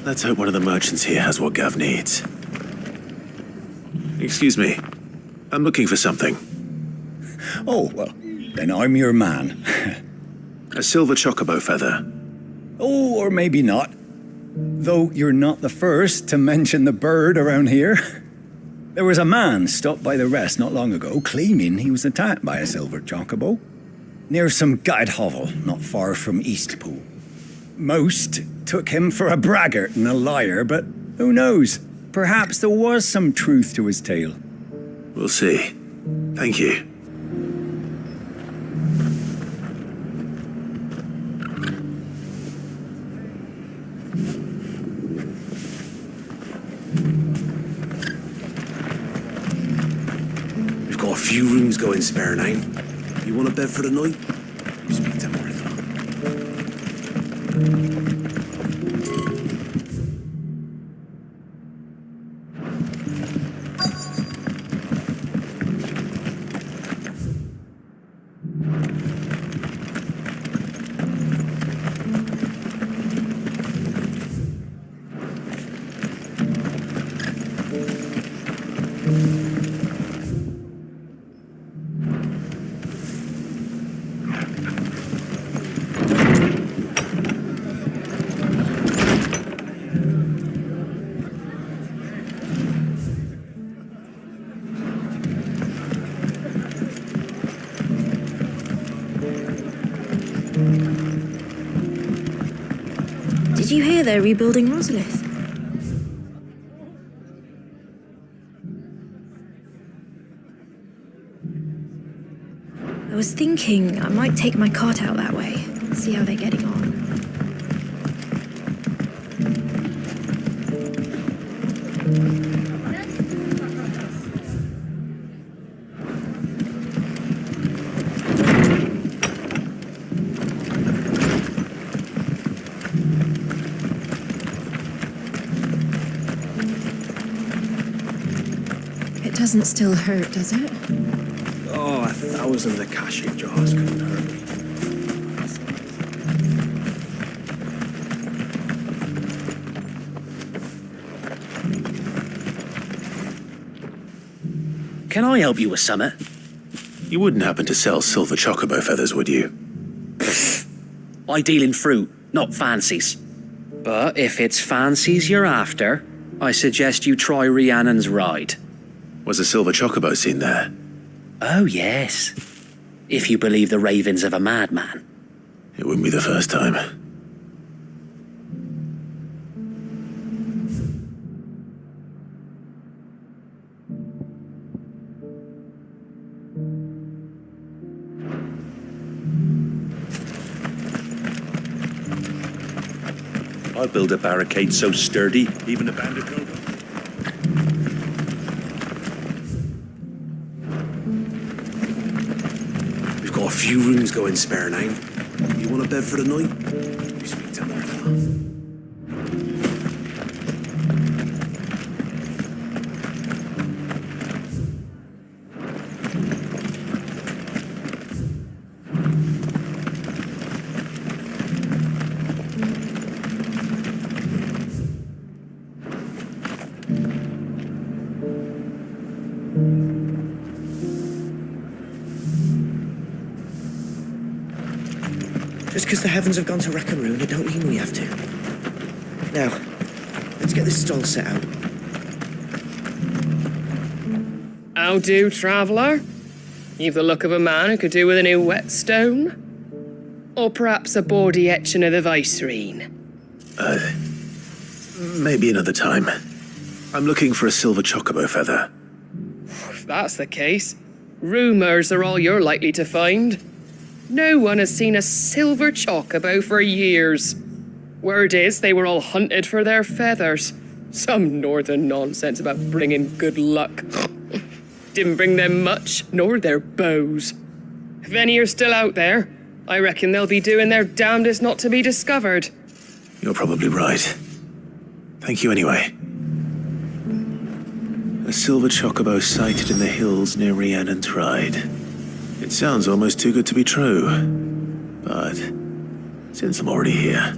Let's hope one of the merchants here has what Gav needs. Excuse me. I'm looking for something. Oh, well, then I'm your man. A silver chocobo feather. Oh, or maybe not. Though you're not the first to mention the bird around here. There was a man stopped by the rest not long ago claiming he was attacked by a silver chocobo near some gutted hovel not far from Eastpool. Most took him for a braggart and a liar, but who knows? Perhaps there was some truth to his tale. We'll see. Thank you. We've got a few rooms going spare now. You want a bed for the night? You speak to Martha. Did you hear they're rebuilding Rosalith? I was thinking I might take my cart out that way, see how they're getting on. Doesn't still hurt, does it? Oh, 1,000 Akashic jars couldn't hurt me. Can I help you with something? You wouldn't happen to sell silver chocobo feathers, would you? I deal in fruit, not fancies. But if it's fancies you're after, I suggest you try Rhiannon's ride. Was a silver chocobo seen there? Oh, yes. If you believe the ravings of a madman. It wouldn't be the first time. I'll build a barricade so sturdy, even a bandit cobra. We've got a few rooms going spare now. You want a bed for the night? You speak to Martha. Just because the heavens have gone to wreck and ruin, it don't mean we have to. Now, let's get this stall set out. How do, traveller? You've the look of a man who could do with a new whetstone. Or perhaps a bawdy etching of the Vicerine. Maybe another time. I'm looking for a silver chocobo feather. If that's the case, rumours are all you're likely to find. No one has seen a silver chocobo for years. Word is they were all hunted for their feathers. Some northern nonsense about bringing good luck. Didn't bring them much, nor their bows. If any are still out there, I reckon they'll be doing their damnedest not to be discovered. You're probably right. Thank you anyway. A silver chocobo sighted in the hills near Rhiannon's Ride. It sounds almost too good to be true. But since I'm already here...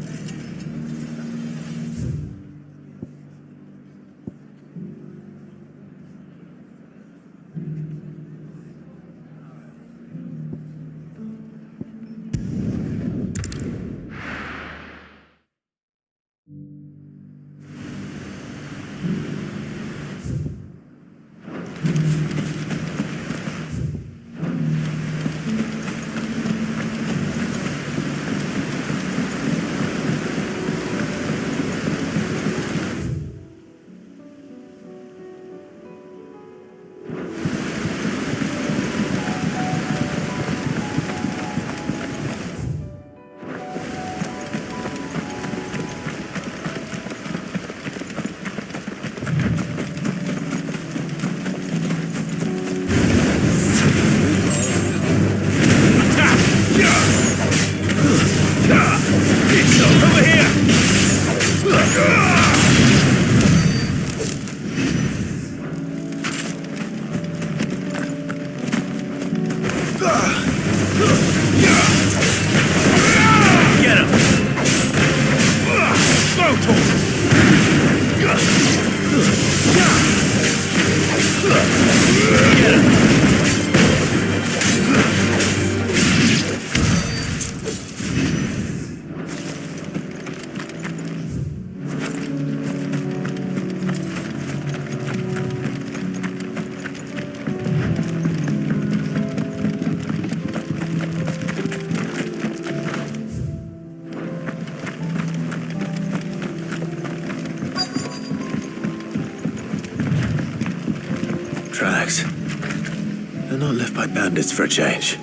Tracks. They're not left by bandits for a change.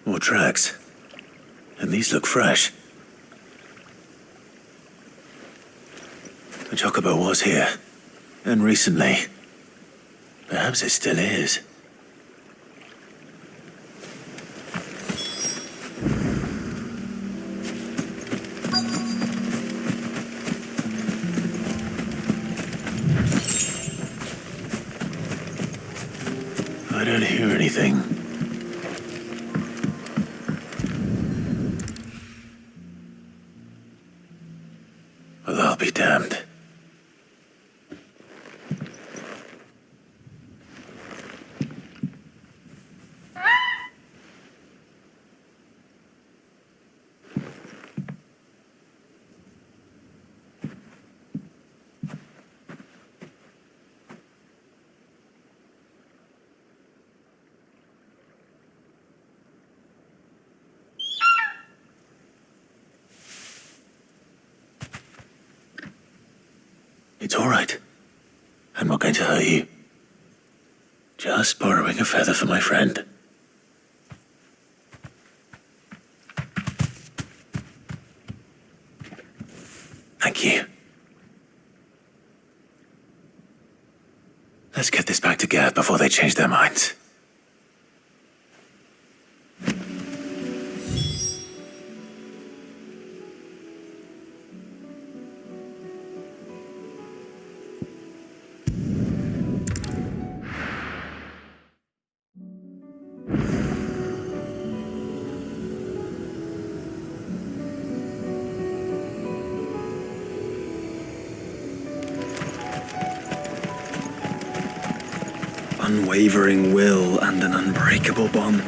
More tracks. And these look fresh. The chocobo was here. And recently. Perhaps it still is. I don't hear anything. Well, I'll be damned. It's all right. I'm not going to hurt you. Just borrowing a feather for my friend. Thank you. Let's get this back to Gad before they change their minds. Unwavering will and an unbreakable bond.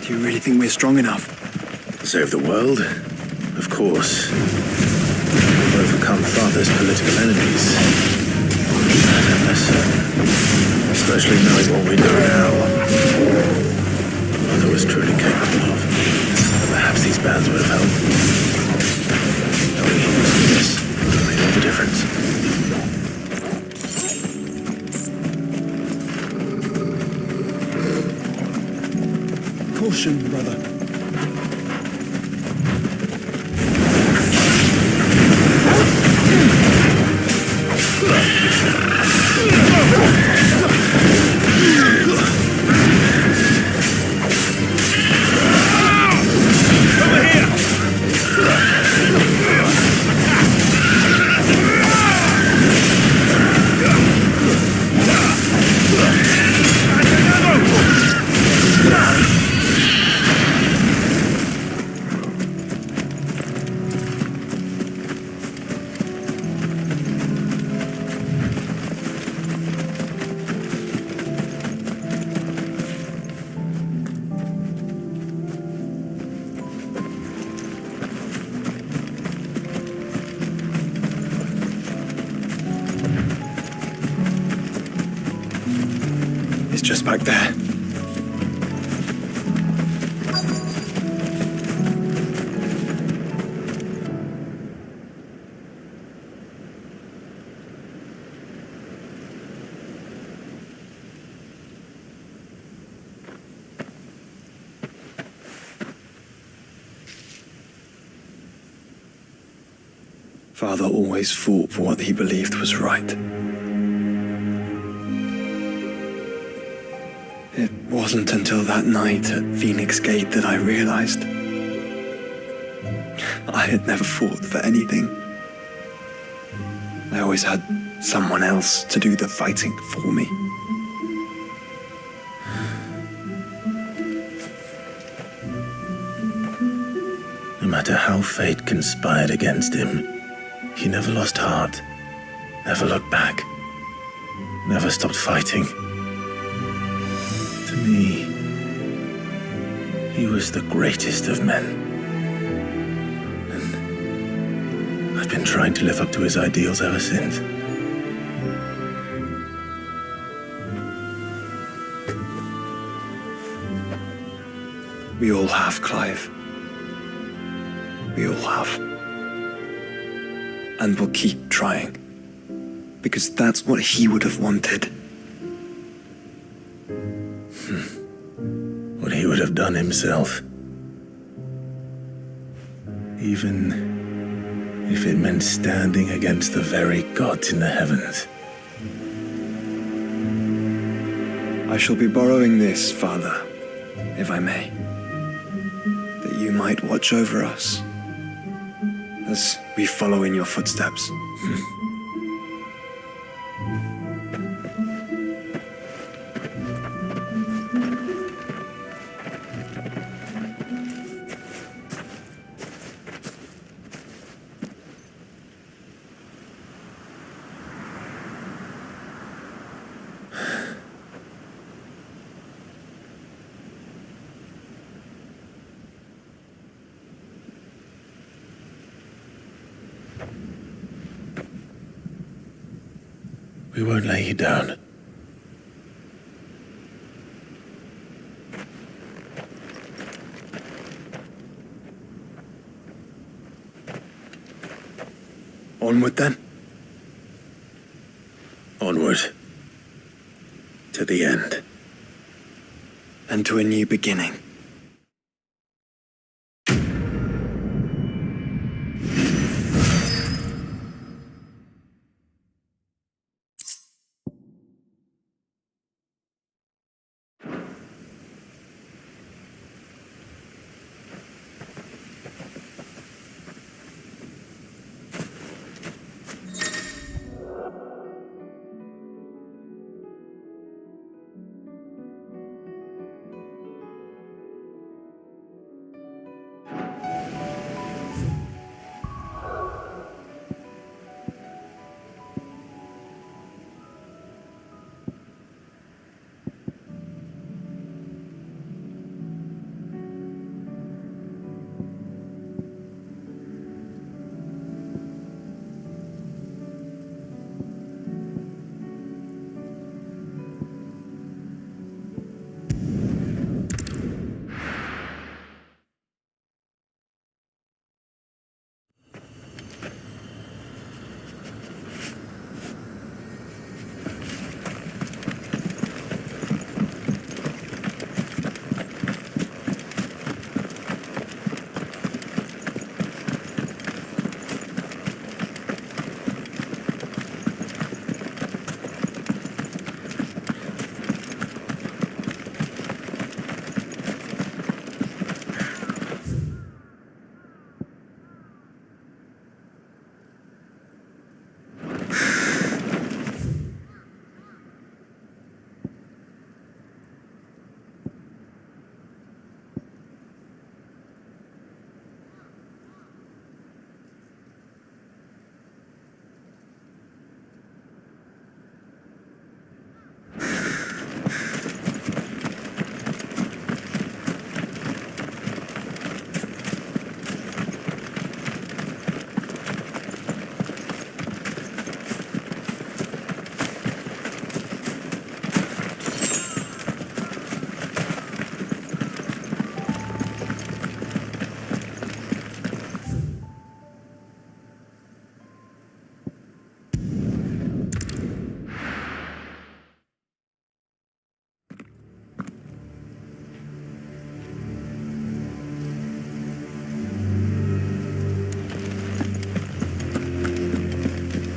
Do you really think we're strong enough? To save the world? Of course. To overcome Father's political enemies. I'm less certain. Especially knowing what we know now. Mother was truly capable of. But perhaps these bands would have helped. Knowing he was in this made all the difference. Caution, brother. Just back there. Father always fought for what he believed was right. It wasn't until that night at Phoenix Gate that I realized I had never fought for anything. I always had someone else to do the fighting for me. No matter how fate conspired against him, he never lost heart, never looked back, never stopped fighting. To me, he was the greatest of men. And I've been trying to live up to his ideals ever since. We all have, Clive. We all have. And we'll keep trying. Because that's what he would have wanted. What he would have done himself. Even if it meant standing against the very gods in the heavens. I shall be borrowing this, Father, if I may, that you might watch over us as we follow in your footsteps. We won't lay you down. Onward then. Onward. To the end. And to a new beginning.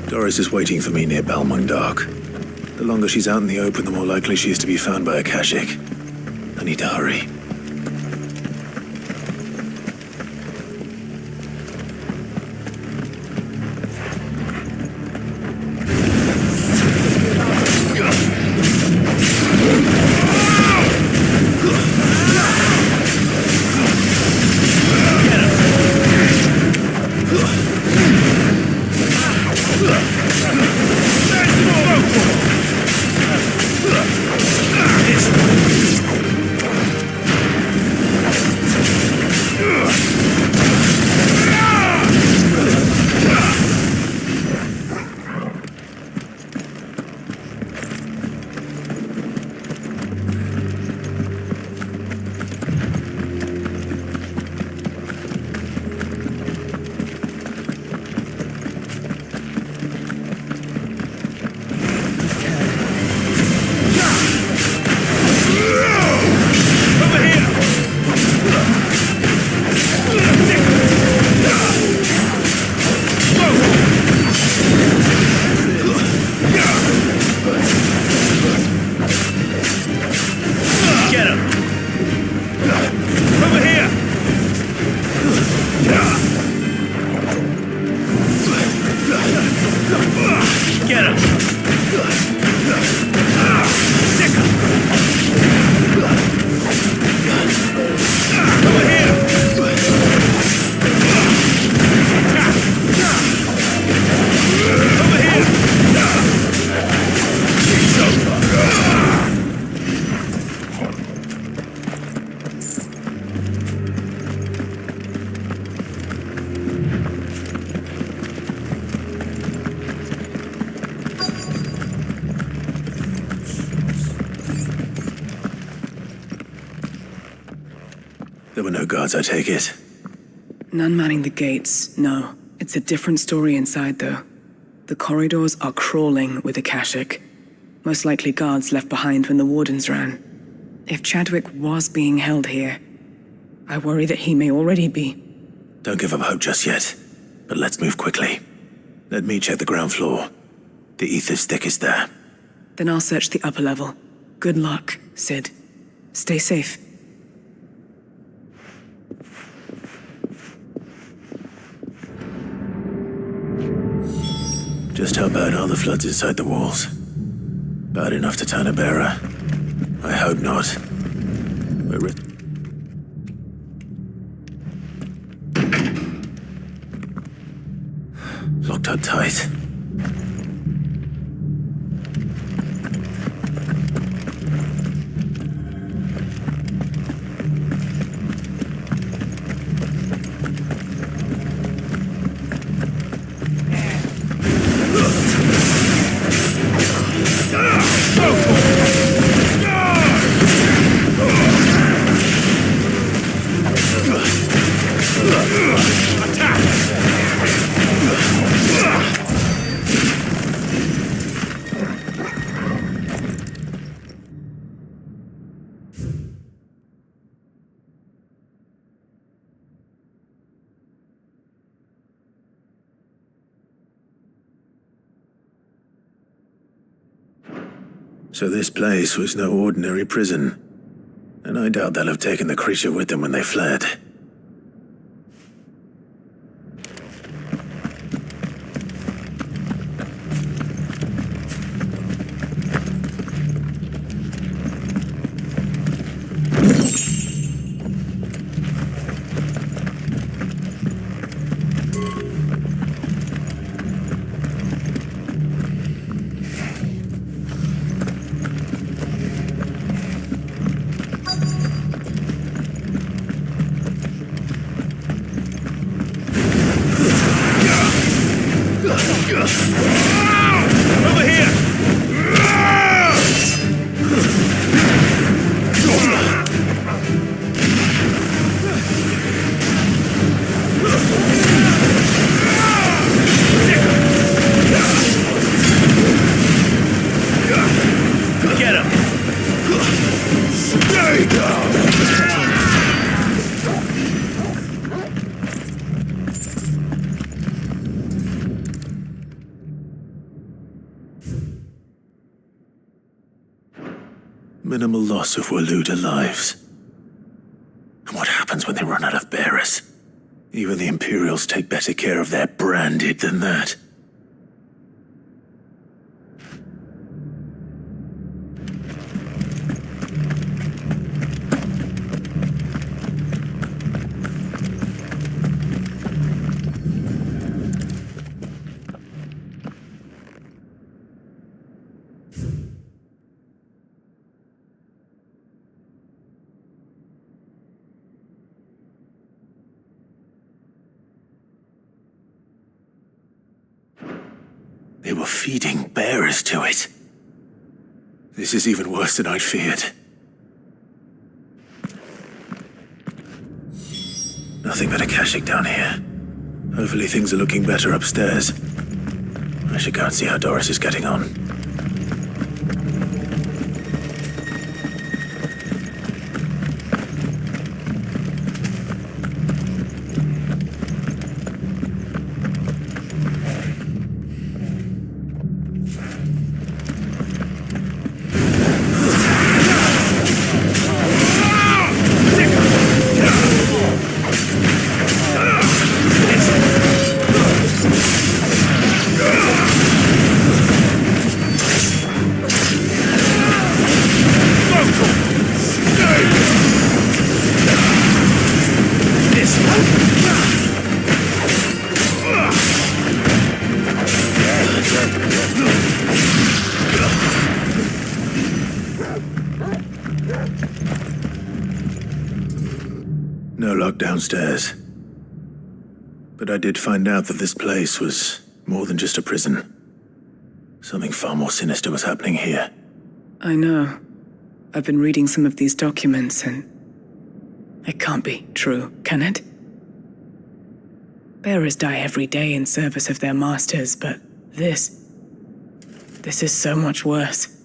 Doris is waiting for me near Balmung Dock. The longer she's out in the open, the more likely she is to be found by a Kashik. I need to hurry. Get him! Over here! Over here! There were no guards, I take it. None manning the gates, no. It's a different story inside, though. The corridors are crawling with Akashic. Most likely guards left behind when the wardens ran. If Chadwick was being held here, I worry that he may already be. Don't give up hope just yet, but let's move quickly. Let me check the ground floor. The ether's thickest there. Then I'll search the upper level. Good luck, Sid. Stay safe. Just how bad are the floods inside the walls? Bad enough to turn a bearer? I hope not. We're locked up tight. So this place was no ordinary prison, and I doubt they'll have taken the creature with them when they fled. Over here! Get him! Stay down! Minimal loss of Waluda lives. And what happens when they run out of bearers? Even the Imperials take better care of their branded than that. They were feeding bearers to it. This is even worse than I'd feared. Nothing but Akashic down here. Hopefully things are looking better upstairs. I should go and see how Doris is getting on. downstairs. But I did find out that this place was more than just a prison. Something far more sinister was happening here. I know. I've been reading some of these documents and... it can't be true, can it? Bearers die every day in service of their masters, but this is so much worse.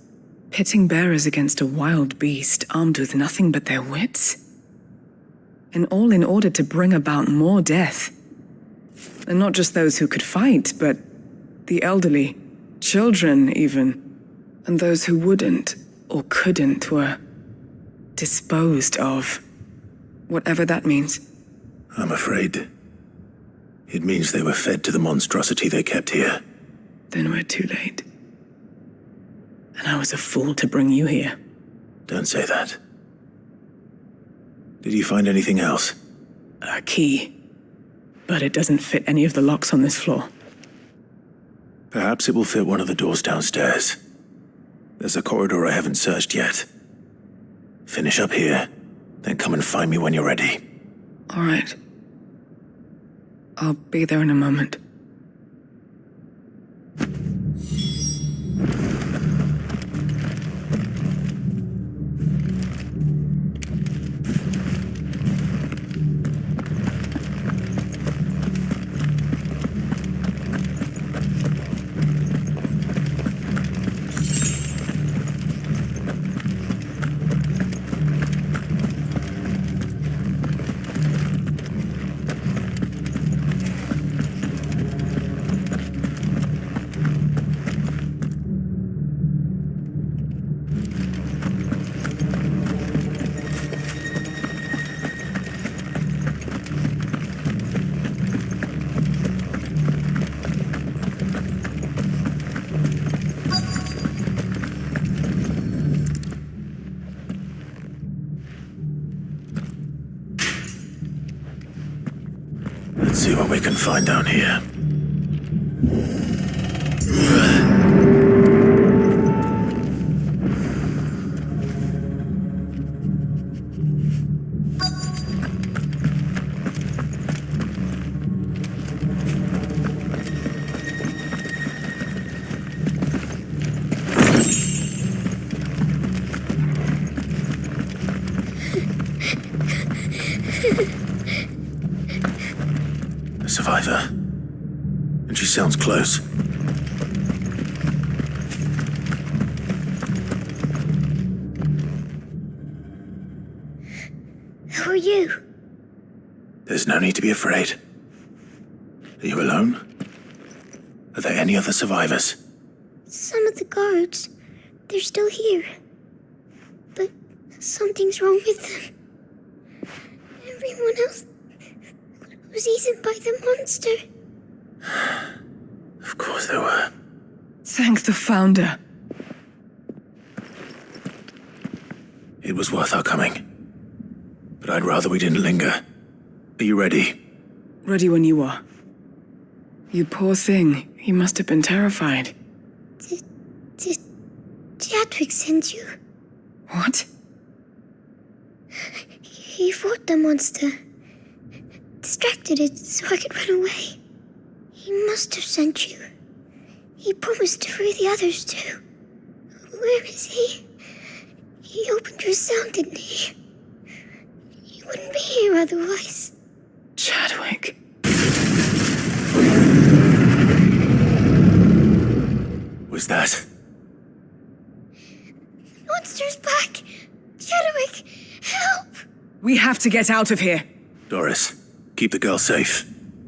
Pitting bearers against a wild beast armed with nothing but their wits? And all in order to bring about more death. And not just those who could fight, but the elderly, children even, and those who wouldn't or couldn't were disposed of. Whatever that means. I'm afraid it means they were fed to the monstrosity they kept here. Then we're too late. And I was a fool to bring you here. Don't say that. Did you find anything else? A key. But it doesn't fit any of the locks on this floor. Perhaps it will fit one of the doors downstairs. There's a corridor I haven't searched yet. Finish up here, then come and find me when you're ready. All right. I'll be there in a moment. Let's see what we can find down here. A survivor. And she sounds close. Who are you? There's no need to be afraid. Are you alone? Are there any other survivors? Some of the guards. They're still here. But something's wrong with them. Everyone else was eaten by the monster. Of course there were. Thank the Founder. It was worth our coming. But I'd rather we didn't linger. Are you ready? Ready when you are. You poor thing. You must have been terrified. Did Chadwick send you? What? He fought the monster. Distracted it so I could run away. He must have sent you. He promised to free the others too. Where is he? He opened your cell, didn't he? He wouldn't be here otherwise. Chadwick. Was that? Monster's back! Chadwick, help! We have to get out of here. Doris, keep the girl safe.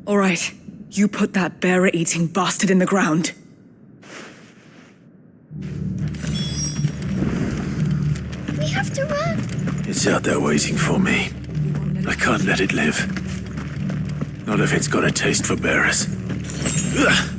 All right. You put that bearer-eating bastard in the ground. We have to run! It's out there waiting for me. I can't let it live. Not if it's got a taste for bearers. Ugh.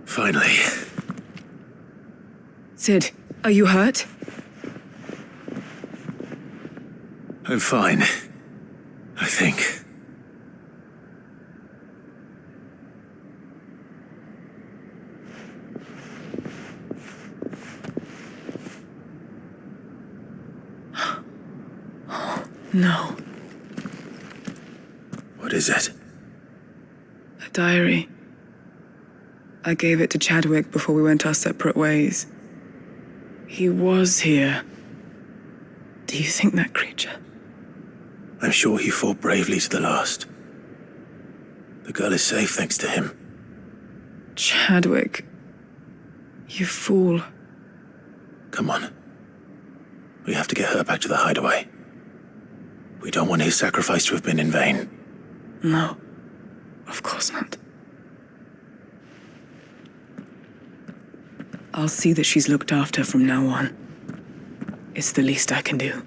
Finally. Sid, are you hurt? I'm fine. I think. No. What is it? A diary. I gave it to Chadwick before we went our separate ways. He was here. Do you think that creature? I'm sure he fought bravely to the last. The girl is safe thanks to him. Chadwick. You fool. Come on. We have to get her back to the hideaway. We don't want his sacrifice to have been in vain. No. Of course not. I'll see that she's looked after from now on. It's the least I can do.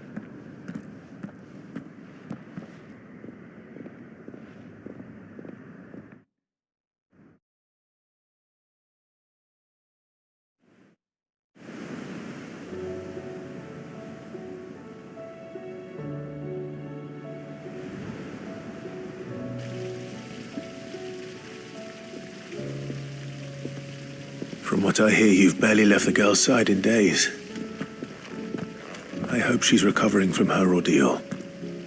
From what I hear, you've barely left the girl's side in days. I hope she's recovering from her ordeal.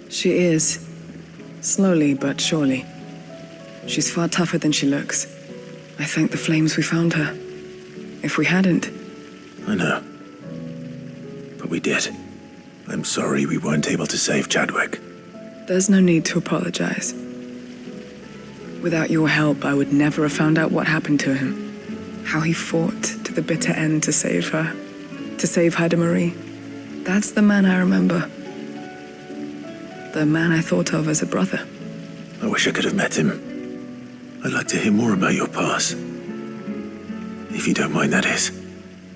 She is. Slowly but surely. She's far tougher than she looks. I thank the flames we found her. If we hadn't... I know. But we did. I'm sorry we weren't able to save Chadwick. There's no need to apologize. Without your help, I would never have found out what happened to him. How he fought to the bitter end to save her. To save Haida Marie. That's the man I remember. The man I thought of as a brother. I wish I could have met him. I'd like to hear more about your past. If you don't mind, that is.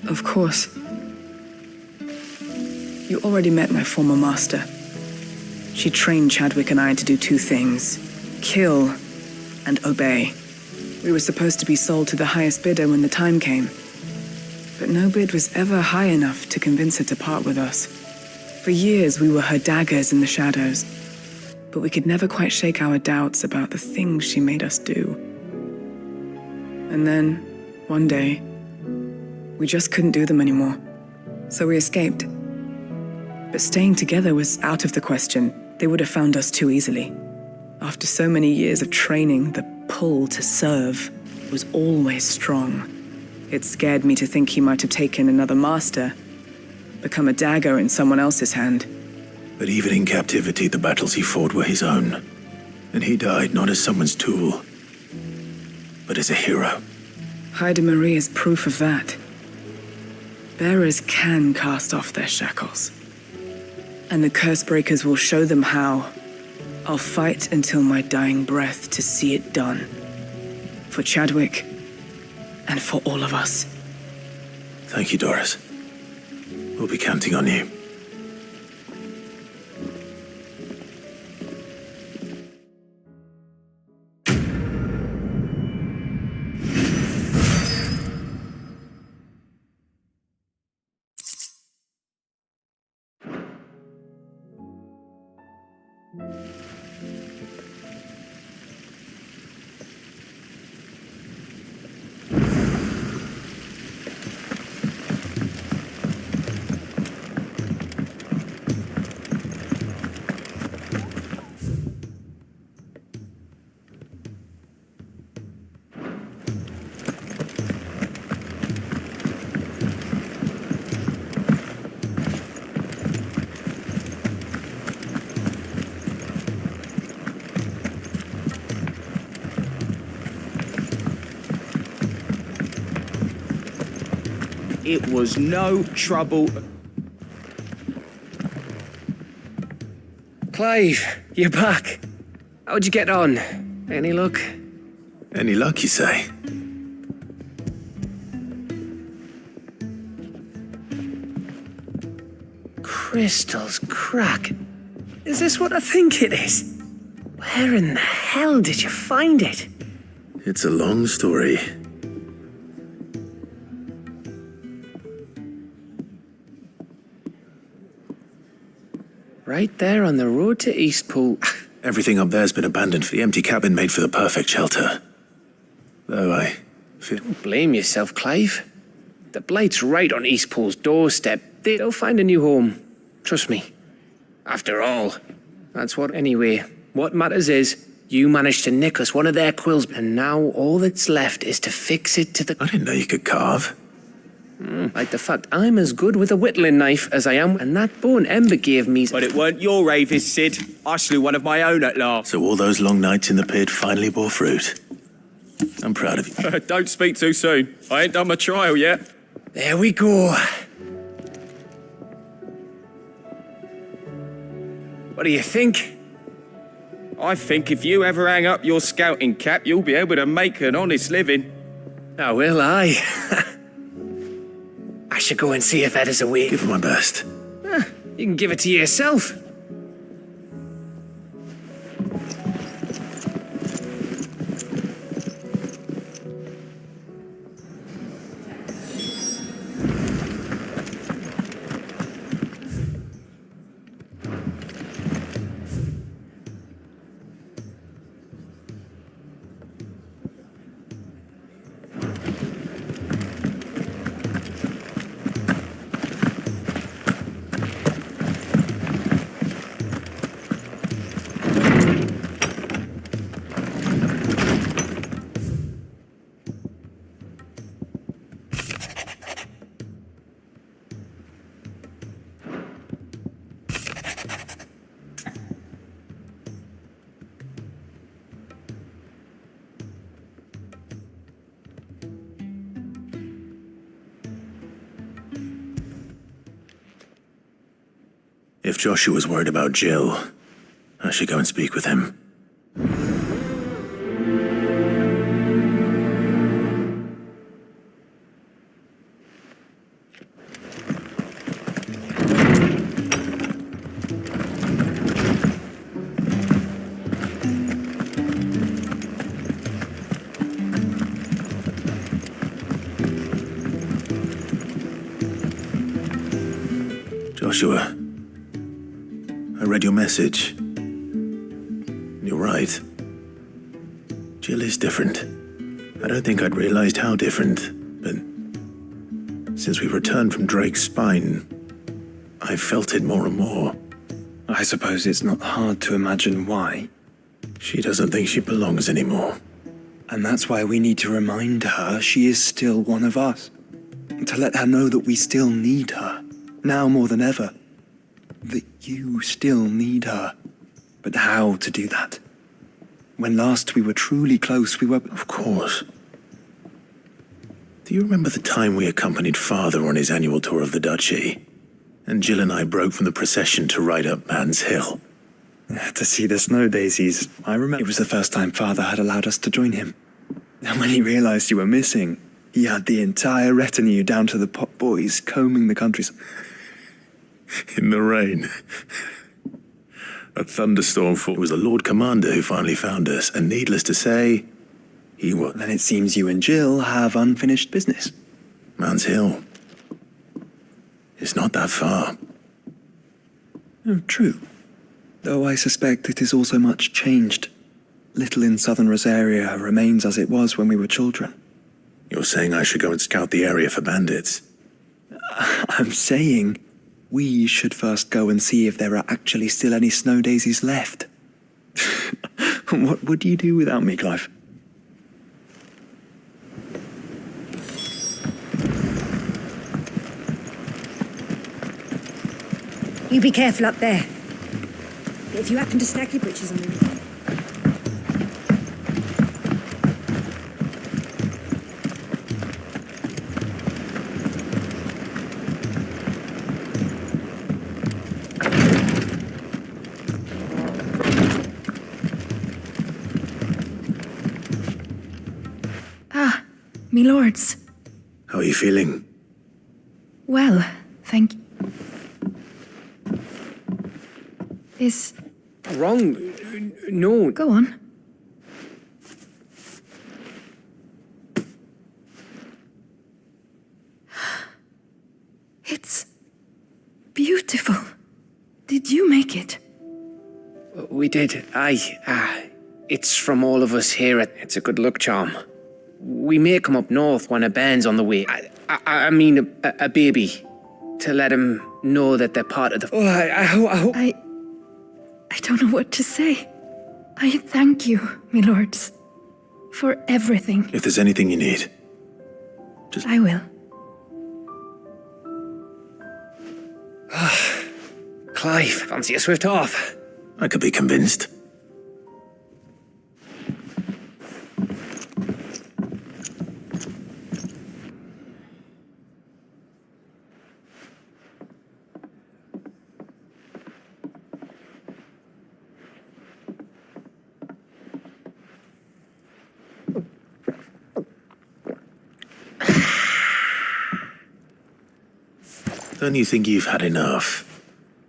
Of course. You already met my former master. She trained Chadwick and I to do two things. Kill and obey. We were supposed to be sold to the highest bidder when the time came. But no bid was ever high enough to convince her to part with us. For years, we were her daggers in the shadows. But we could never quite shake our doubts about the things she made us do. And then, one day, we just couldn't do them anymore. So we escaped. But staying together was out of the question. They would have found us too easily. After so many years of training, the pull to serve was always strong. It scared me to think he might have taken another master, become a dagger in someone else's hand. But even in captivity, the battles he fought were his own. And he died not as someone's tool, but as a hero. Haida Marie is proof of that. Bearers can cast off their shackles. And the curse breakers will show them how. I'll fight until my dying breath to see it done. For Chadwick, and for all of us. Thank you, Doris. We'll be counting on you. It was no trouble. Clive, you're back. How'd you get on? Any luck? Any luck, you say? Crystal's crack. Is this what I think it is? Where in the hell did you find it? It's a long story. Right there on the road to Eastpool. Everything up there's been abandoned for the empty cabin made for the perfect shelter. Though I feel... Don't blame yourself, Clive. The Blight's right on Eastpool's doorstep. They'll find a new home. Trust me. After all, that's what... Anyway, what matters is, you managed to nick us one of their quills, and now all that's left is to fix it to the... I didn't know you could carve. Like the fact I'm as good with a whittling knife as I am, and that bone Ember gave me... But it weren't your ravis, Sid. I slew one of my own at last. So all those long nights in the pit finally bore fruit. I'm proud of you. Don't speak too soon. I ain't done my trial yet. There we go. What do you think? I think if you ever hang up your scouting cap, you'll be able to make an honest living. Now will I? I should go and see if Ed is awake. Give it my best. You can give it to yourself. If Joshua's worried about Jill, I should go and speak with him. Joshua, I read your message. You're right. Jill is different. I don't think I'd realized how different, but since we returned from Drake's spine, I've felt it more and more. I suppose it's not hard to imagine why. She doesn't think she belongs anymore. And that's why we need to remind her she is still one of us. To let her know that we still need her, now more than ever. That you still need her. But how to do that? When last we were truly close, we were... Of course. Do you remember the time we accompanied Father on his annual tour of the Duchy? And Jill and I broke from the procession to ride up Man's Hill. To see the snow daisies, I remember. It was the first time Father had allowed us to join him. And when he realized you were missing, he had the entire retinue down to the pot boys combing the countryside. In the rain. A thunderstorm for... It was the Lord Commander who finally found us, and needless to say, he was... Then it seems you and Jill have unfinished business. Man's Hill. It's not that far. Oh, true. Though I suspect it is also much changed. Little in southern Rosaria remains as it was when we were children. You're saying I should go and scout the area for bandits? I'm saying we should first go and see if there are actually still any snow daisies left. What would you do without me, Clive? You be careful up there. If you happen to snag your britches on them. me lords. How are you feeling? Well, thank you. Is... Wrong? No. Go on. It's beautiful. Did you make it? We did. Aye. It's from all of us here. It's a good luck charm. We may come up north when a band's on the way. I mean, a baby. To let him know that they're part of the... Oh, I hope... I don't know what to say. I thank you, me lords, for everything. If there's anything you need, just... I will. Clive, fancy a swift off? I could be convinced. Don't you think you've had enough?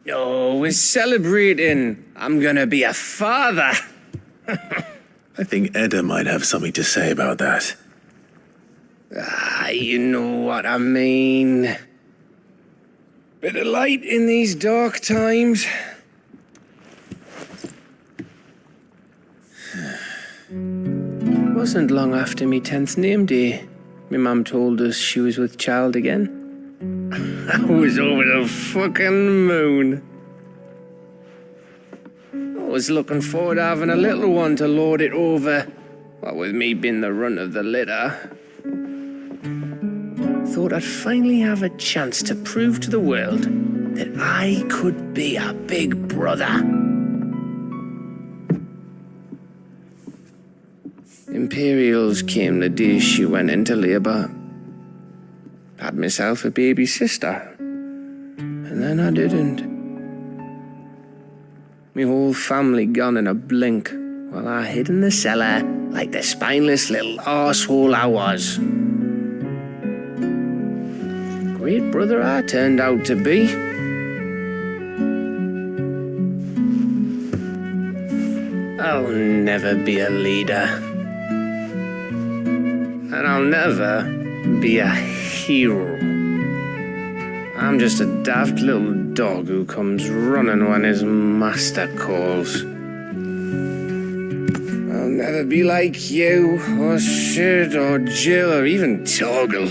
No, we're celebrating. I'm gonna be a father. I think Edda might have something to say about that. You know what I mean. Bit of light in these dark times. Wasn't long after me 10th name day, my mum told us she was with child again. I was over the fucking moon. I was looking forward to having a little one to lord it over, what with me being the runt of the litter. Thought I'd finally have a chance to prove to the world that I could be a big brother. Imperials came the day she went into labour. Had myself a baby sister. And then I didn't. Me whole family gone in a blink, while I hid in the cellar like the spineless little arsehole I was. Great brother I turned out to be. I'll never be a leader. And I'll never be a hero. I'm just a daft little dog who comes running when his master calls. I'll never be like you, or Sid, or Jill, or even Torgal.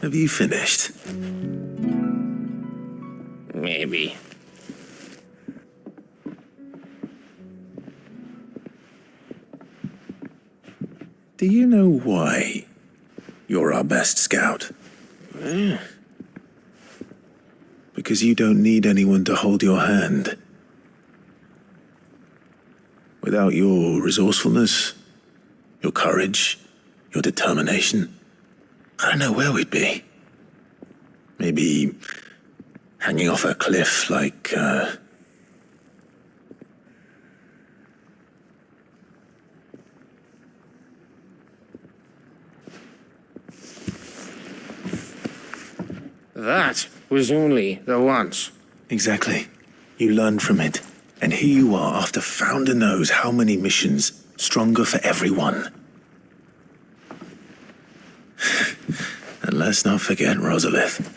Have you finished? Maybe. Do you know why you're our best scout? Because you don't need anyone to hold your hand. Without your resourcefulness, your courage, your determination, I don't know where we'd be. Maybe hanging off a cliff like, That was only the once. Exactly. You learned from it. And here you are after founder knows how many missions, stronger for everyone. And let's not forget Rosalith.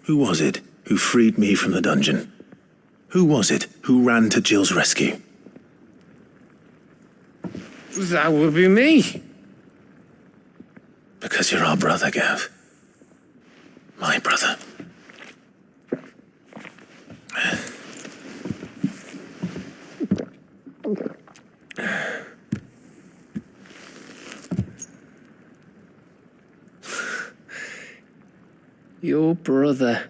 Who was it who freed me from the dungeon? Who was it who ran to Jill's rescue? That would be me. Because you're our brother, Gav. My brother. Your brother.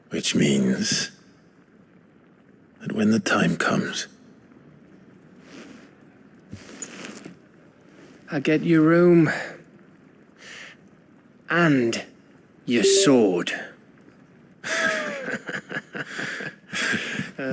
Which means that when the time comes, I get your room. And your sword. You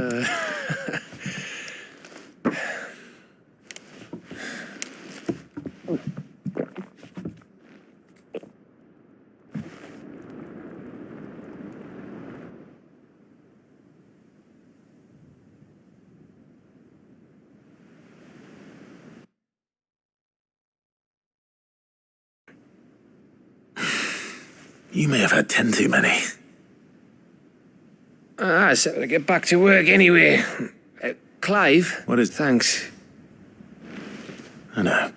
may have had 10 too many. So to get back to work anyway. Clive? What is... Thanks. I know.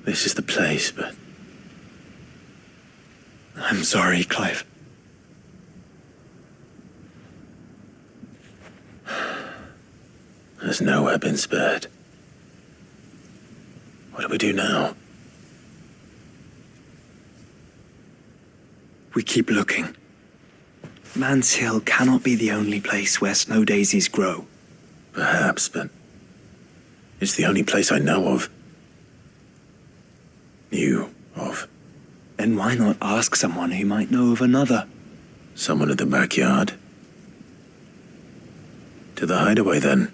This is the place, but... I'm sorry, Clive. There's nowhere been spared. What do we do now? We keep looking. Man's Hill cannot be the only place where snow daisies grow. Perhaps, but... it's the only place I know of. Knew of. Then why not ask someone who might know of another? Someone at the backyard. To the hideaway, then.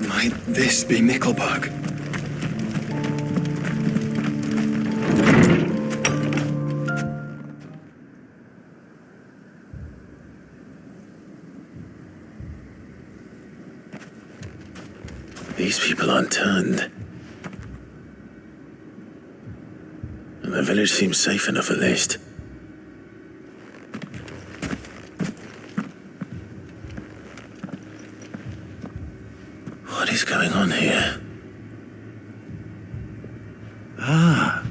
Might this be Mickelberg? These people aren't turned. And the village seems safe enough at least. What is going on here? Ah.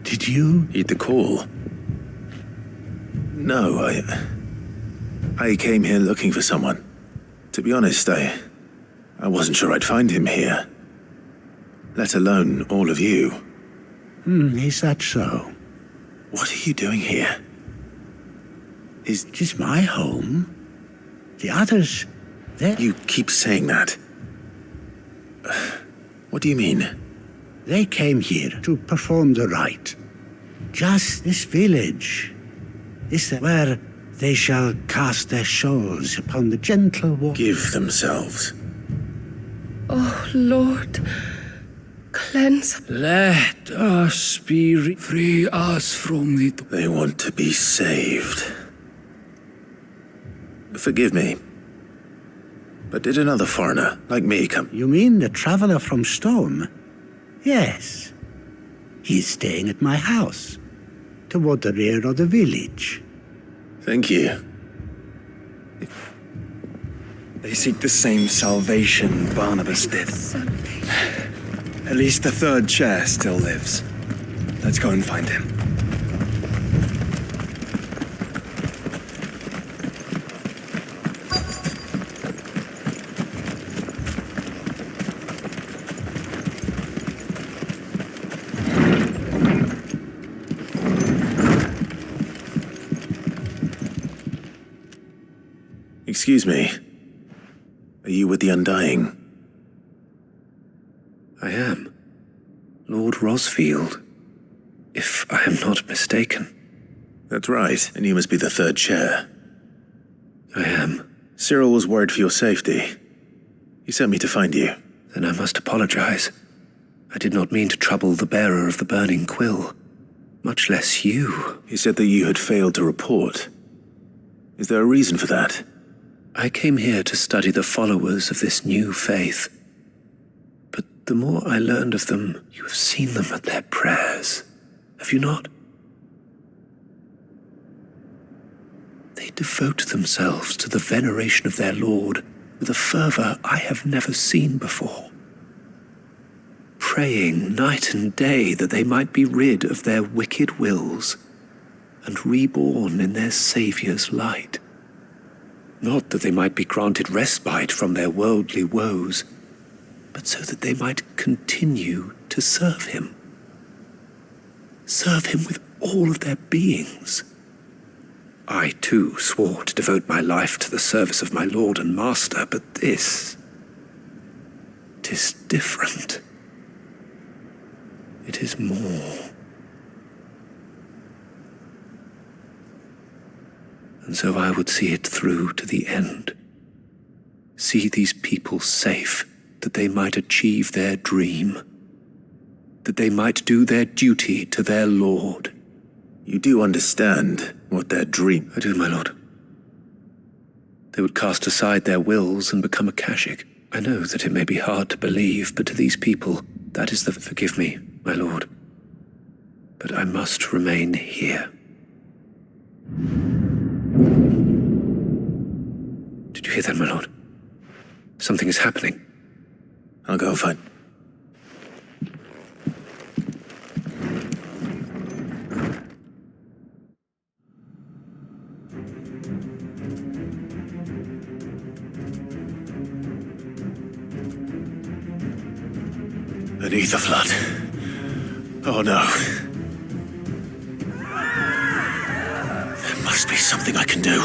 Did you heed the call? No, I came here looking for someone. To be honest, I wasn't sure I'd find him here. Let alone all of you. Is that so? What are you doing here? It is my home. The others, they... You keep saying that. What do you mean? They came here to perform the rite. Just this village is where they shall cast their souls upon the gentle water. Give themselves. Oh, Lord, cleanse. Let us be free us from the... They want to be saved. Forgive me. But did another foreigner, like me, come? You mean the traveler from Storm? Yes. He's staying at my house, toward the rear of the village. Thank you. They seek the same salvation Barnabas did. At least the third chair still lives. Let's go and find him. Excuse me. Are you with the Undying? I am. Lord Rosfield, if I am not mistaken. That's right, and you must be the third chair. I am. Cyril was worried for your safety. He sent me to find you. Then I must apologize. I did not mean to trouble the bearer of the burning quill, much less you. He said that you had failed to report. Is there a reason for that? I came here to study the followers of this new faith. But the more I learned of them, you have seen them at their prayers, have you not? They devote themselves to the veneration of their Lord with a fervor I have never seen before. Praying night and day that they might be rid of their wicked wills and reborn in their Saviour's light. Not that they might be granted respite from their worldly woes, but so that they might continue to serve him. Serve him with all of their beings. I, too, swore to devote my life to the service of my Lord and Master, but this... 'tis different. It is more. And so I would see it through to the end. See these people safe, that they might achieve their dream. That they might do their duty to their Lord. You do understand what their dream... I do, my lord. They would cast aside their wills and become a Kashik. I know that it may be hard to believe, but to these people, that is the... Forgive me, my lord. But I must remain here. Did you hear that, my lord? Something is happening. I'll go find... Beneath the flood. Oh no. There must be something I can do.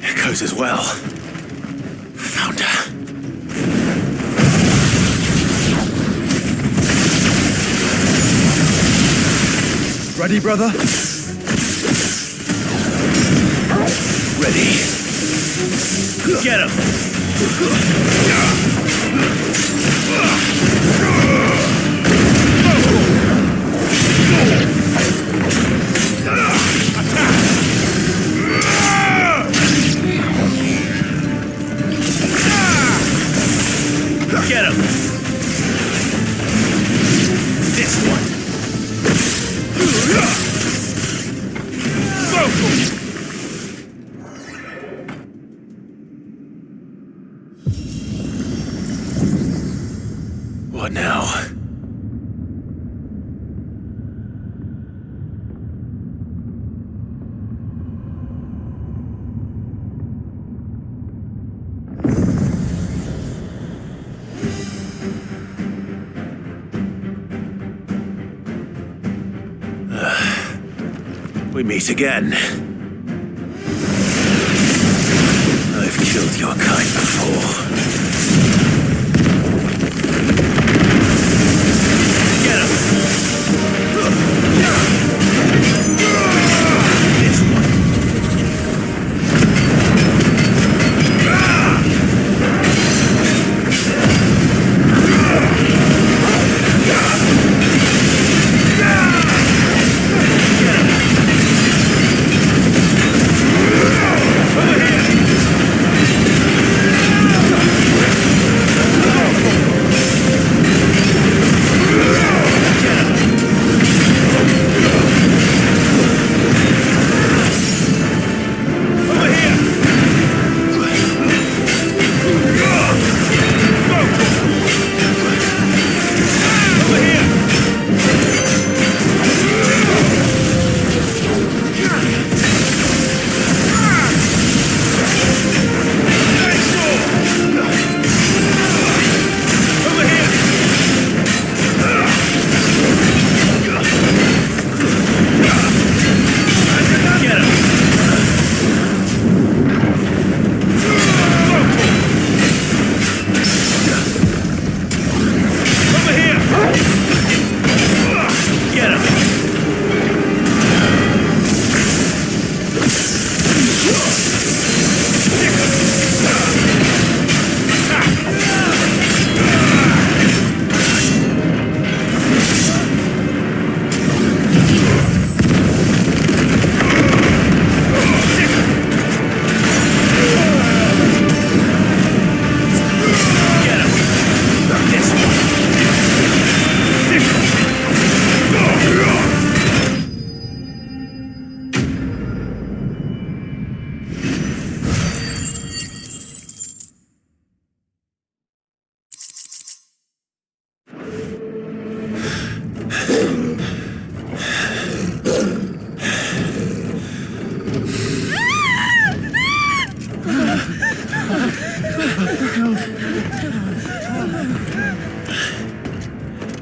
Echoes as well. Found her. Ready, brother? Ready. Get him! Get him! This one! What now? We meet again. I've killed your kind before. Get him! This one.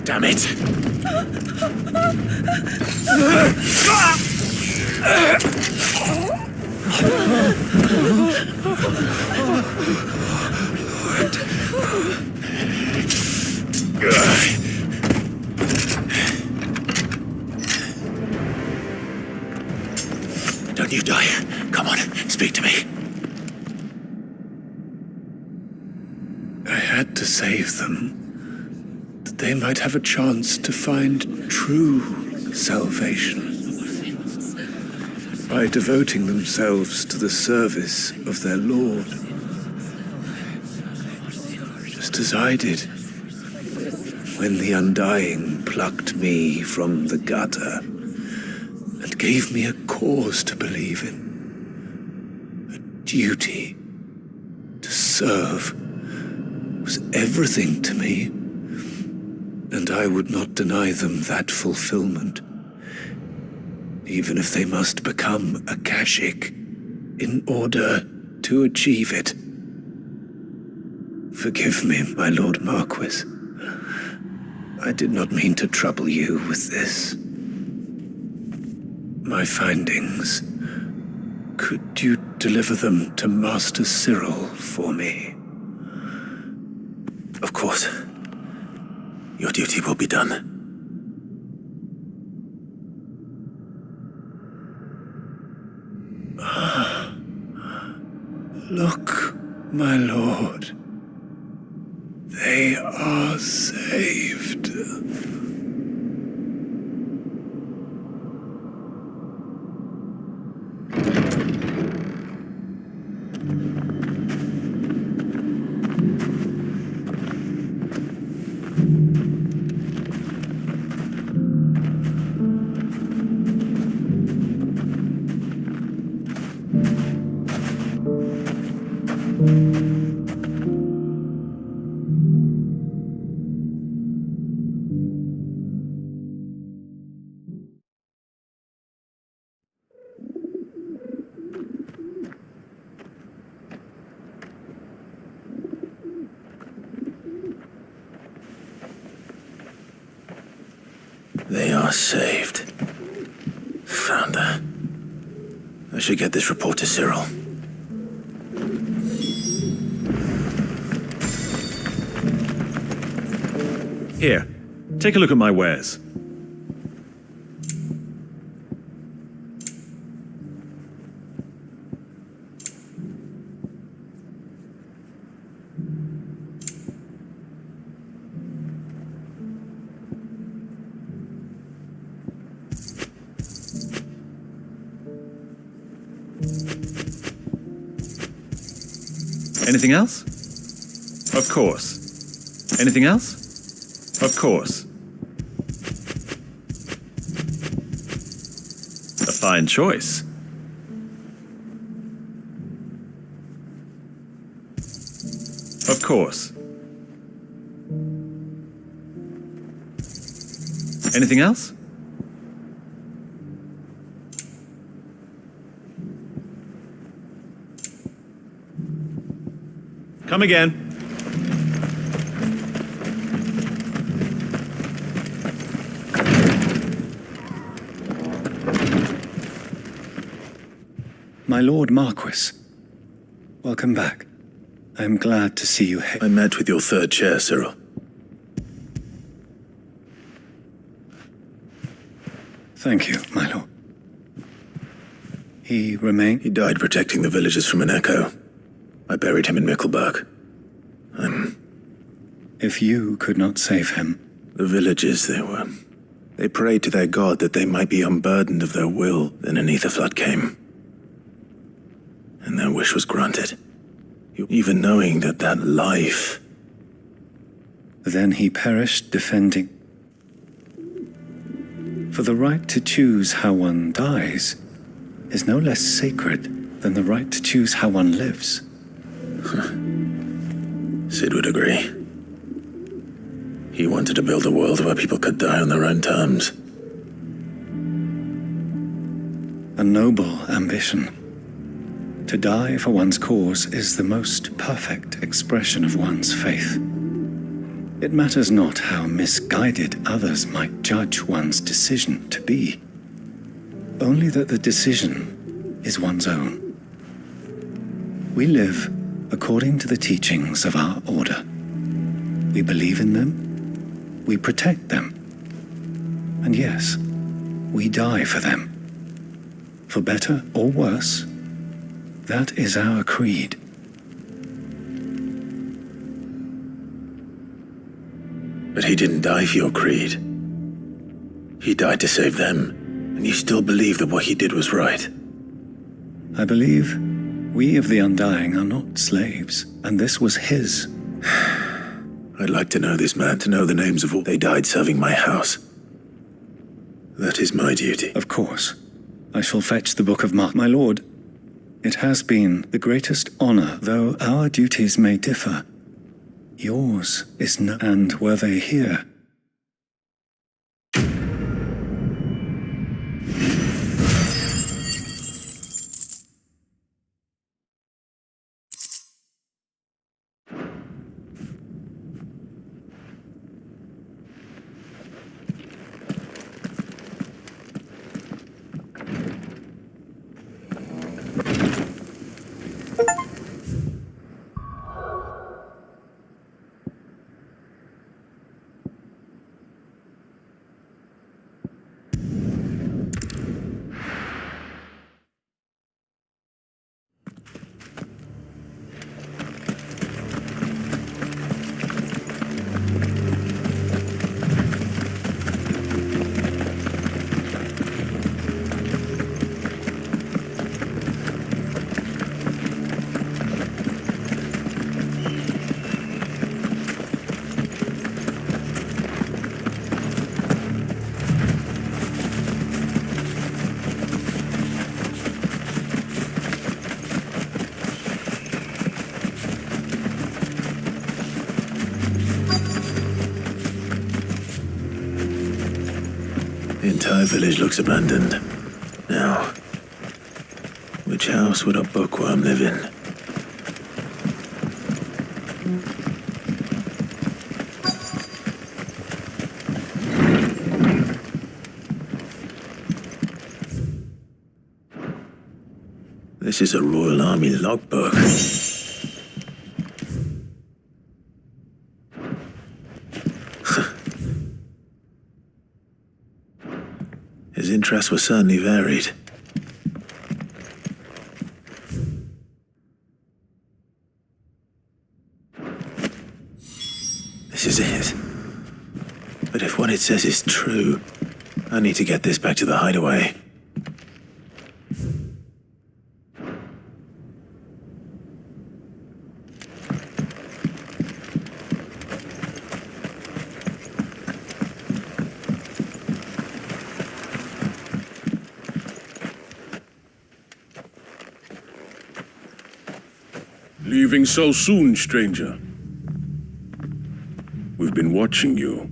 Damn it! Don't you die. Come on, speak to me. I had to save them, that they might have a chance to find true salvation. By devoting themselves to the service of their Lord. Just as I did, when the Undying plucked me from the gutter and gave me a cause to believe in, a duty to serve was everything to me, and I would not deny them that fulfillment, even if they must become a Kashik in order to achieve it. Forgive me, my Lord Marquis. I did not mean to trouble you with this. My findings. Could you deliver them to Master Cyril for me? Of course. Your duty will be done. Look, my lord. They are saved. They are saved. Found her. I should get this report to Cyril. Here, take a look at my wares. Anything else? Of course. Anything else? Of course. A fine choice. Of course. Anything else? Come again. My Lord Marquis, welcome back. I am glad to see you here. I met with your third chair, Cyril. Thank you, my lord. He remained? He died protecting the villagers from an echo. I buried him in Mickelberg. If you could not save him... The villagers, they prayed to their god that they might be unburdened of their will. Then an ether flood came. And their wish was granted. Even knowing that life... Then he perished defending... For the right to choose how one dies is no less sacred than the right to choose how one lives. Sid would agree. He wanted to build a world where people could die on their own terms. A noble ambition. To die for one's cause is the most perfect expression of one's faith. It matters not how misguided others might judge one's decision to be. Only that the decision is one's own. We live according to the teachings of our order. We believe in them. We protect them. And yes, we die for them. For better or worse, that is our creed. But he didn't die for your creed. He died to save them, and you still believe that what he did was right. I believe we of the Undying are not slaves, and this was his. I'd like to know this man, to know the names of all they died serving my house. That is my duty. Of course. I shall fetch the Book of Mark. My lord, it has been the greatest honor, though our duties may differ. Yours is no... And were they here? The entire village looks abandoned. Now, which house would a bookworm live in? This is a Royal Army logbook. His interests were certainly varied. This is it. But if what it says is true, I need to get this back to the hideaway. Leaving so soon, stranger? We've been watching you.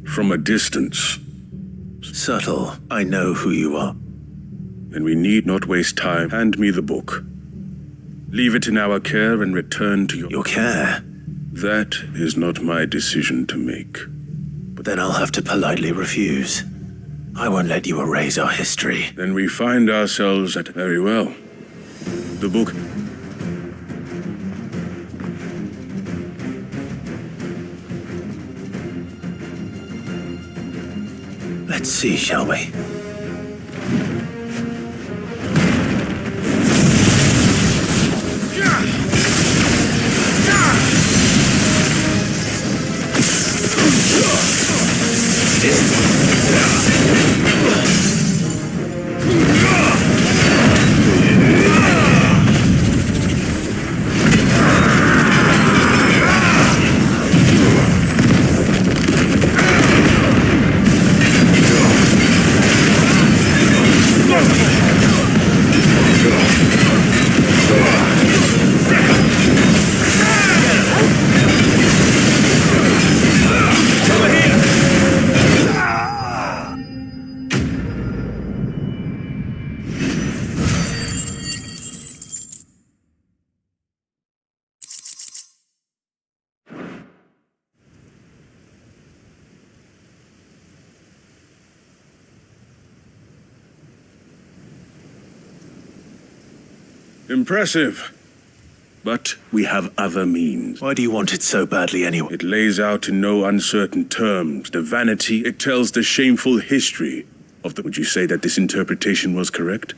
From a distance. Subtle. I know who you are. Then we need not waste time. Hand me the book. Leave it in our care and return to your care? That is not my decision to make. But then I'll have to politely refuse. I won't let you erase our history. Then we find ourselves at... Very well. The book... Let's see, shall we? Impressive. But we have other means. Why do you want it so badly anyway? It lays out in no uncertain terms the vanity. It tells the shameful history of the... Would you say that this interpretation was correct?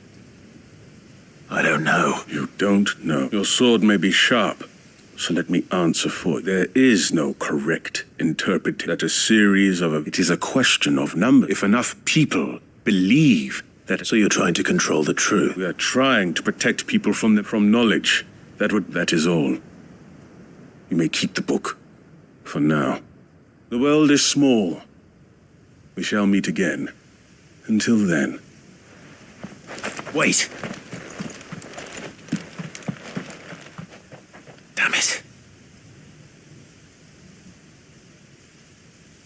I don't know. You don't know. Your sword may be sharp, so let me answer for it. There is no correct interpretation. That a series of... It is a question of number. If enough people believe that... So you're trying to control the truth? We are trying to protect people from knowledge. That is all. You may keep the book. For now. The world is small. We shall meet again. Until then. Wait! Damn it.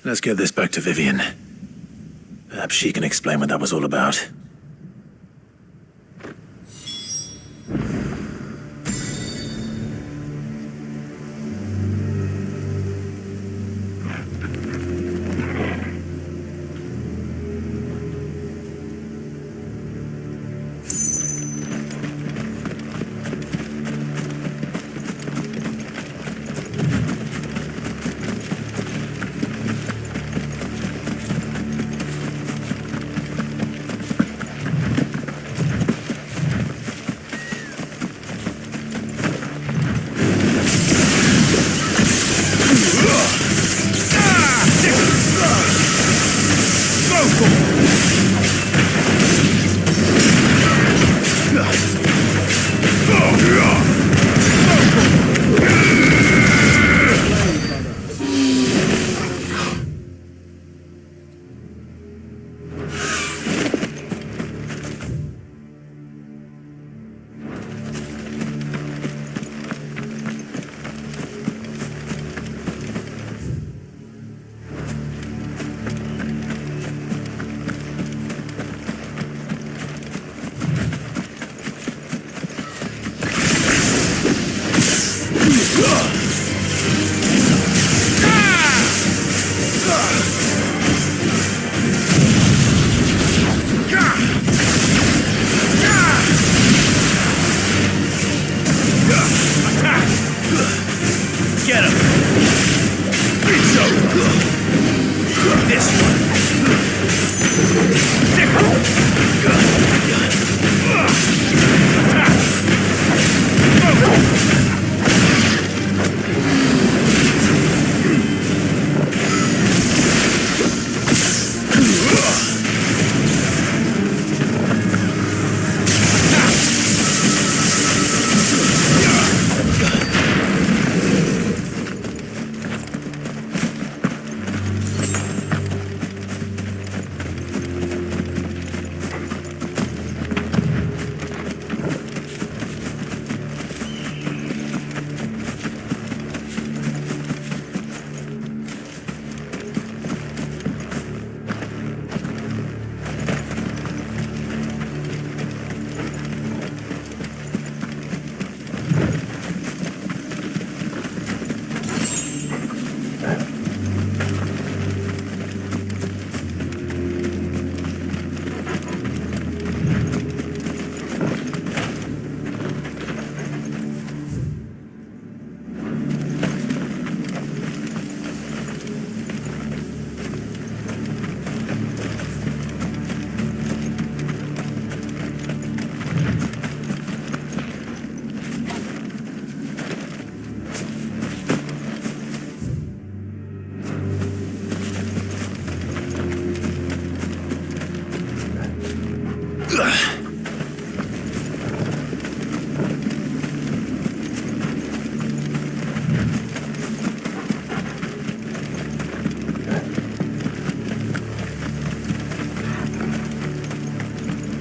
Let's get this back to Vivian. Perhaps she can explain what that was all about.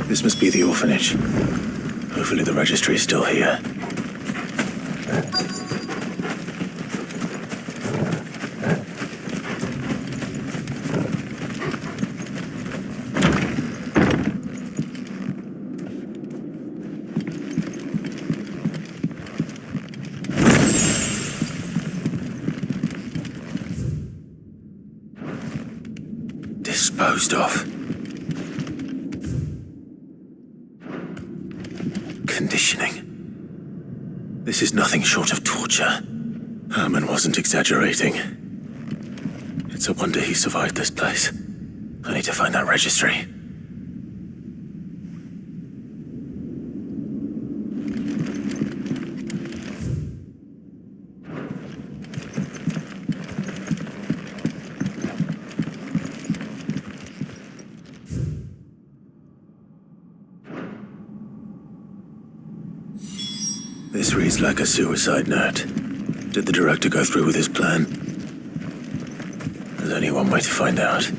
This must be the orphanage. Hopefully the registry is still here. Disposed of. Conditioning. This is nothing short of torture. Herman wasn't exaggerating. It's a wonder he survived this place. I need to find that registry. This reads like a suicide note. Did the director go through with his plan? There's only one way to find out.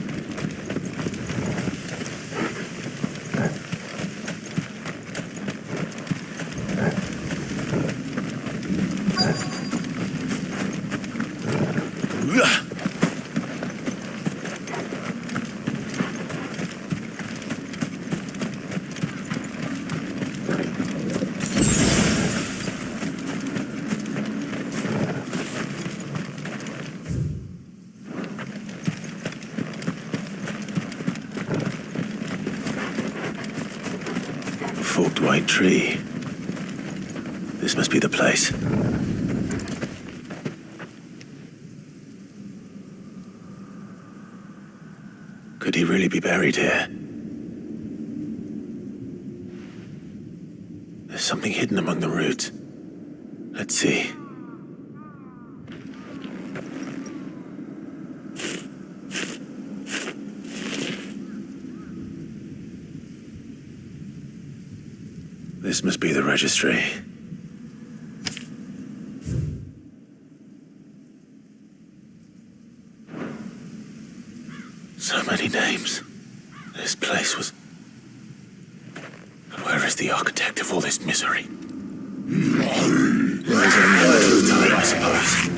Forked white tree. This must be the place. Could he really be buried here? There's something hidden among the roots. Let's see. This must be the registry. So many names. This place was... And where is the architect of all this misery? There is only a matter of time, I suppose.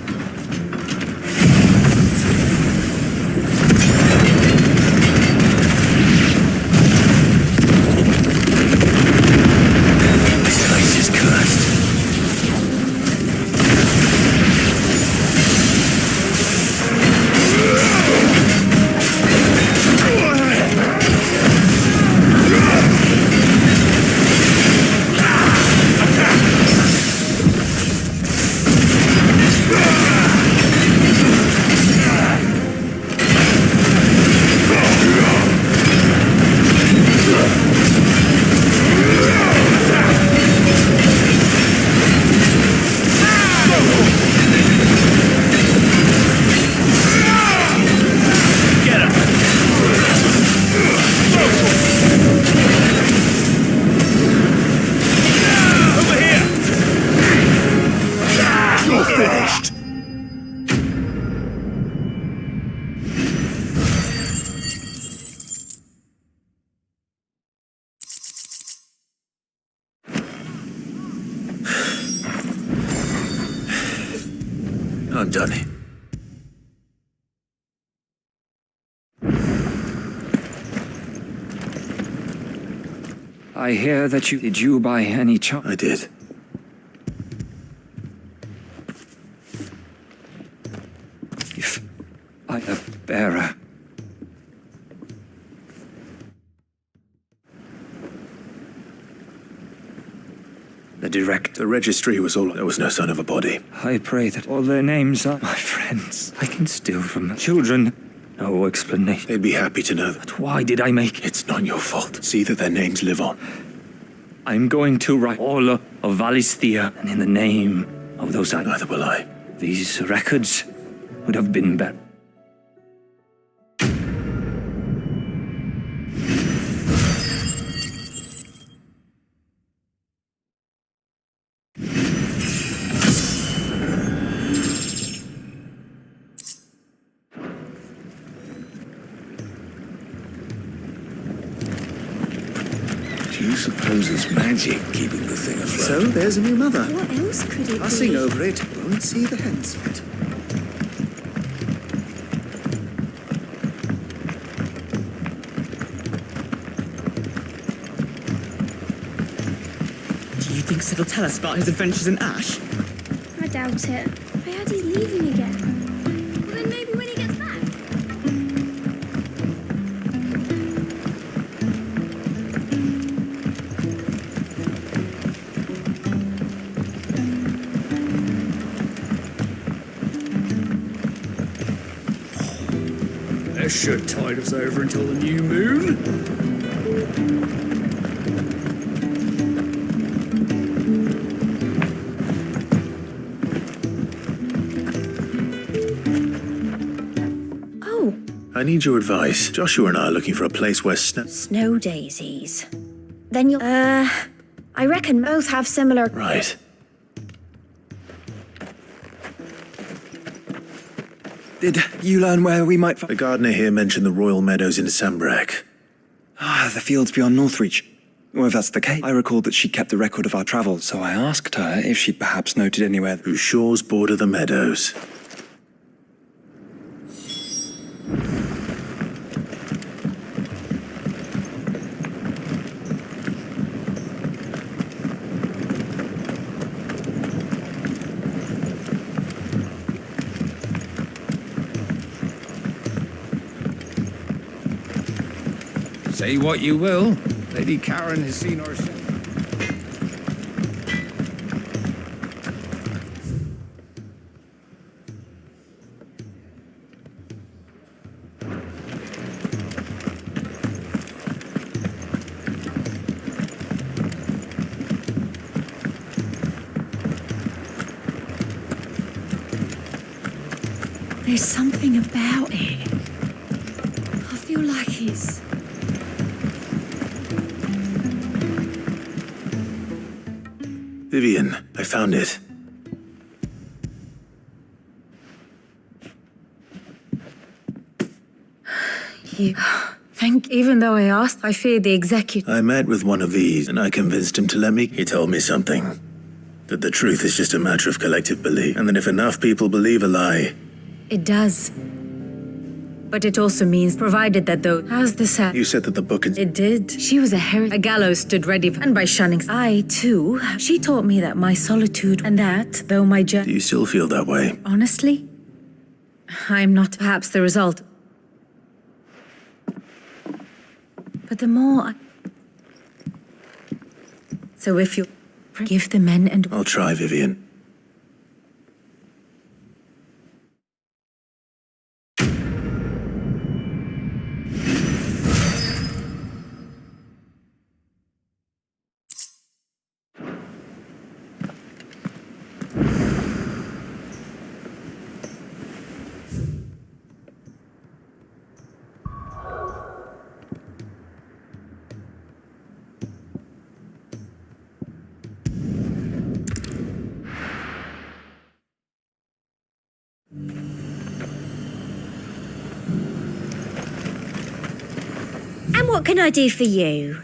I'm done. I hear that you... Did you by any chance? I did. If I a bearer... The registry was all... There was no sign of a body. I pray that all their names are my friends. I can steal from children. No explanation. They'd be happy to know that. But why did I make... It's not your fault. See that their names live on. I'm going to write all of Valisthea, and in the name of those... Neither will I. These records would have been better. Do you suppose it's magic keeping the thing afloat? So there's a new mother. What else could it be? Passing over it, won't see the hens yet. Do you think Sid will tell us about his adventures in Ash? I doubt it. I heard he's leaving again. Well, then maybe when he gets back. That should tide us over until the new moon. I need your advice. Joshua and I are looking for a place where Snow daisies. Then you'll... I reckon both have similar... Right. Did you learn where we might The gardener here mentioned the royal meadows in Sembrak. The fields beyond Northreach. Well, if that's the case, I recalled that she kept a record of our travels, so I asked her if she'd perhaps noted anywhere whose shores border the meadows. Say what you will, Lady Karen has seen our... There's something about it. I feel like it's... Vivian, I found it. Even though I asked, I fear the executive... I met with one of these, and I convinced him to let me... He told me something. That the truth is just a matter of collective belief, and that if enough people believe a lie... It does. But it also means, provided that though... How's the sad... You said that the book... It did. She was a heretic. A gallows stood ready, and by shunning... I, too... She taught me that my solitude, and that, though my journey... Do you still feel that way? Honestly? I'm not perhaps the result. But the more... So if you... Give the men and... I'll try, Vivian. And what can I do for you?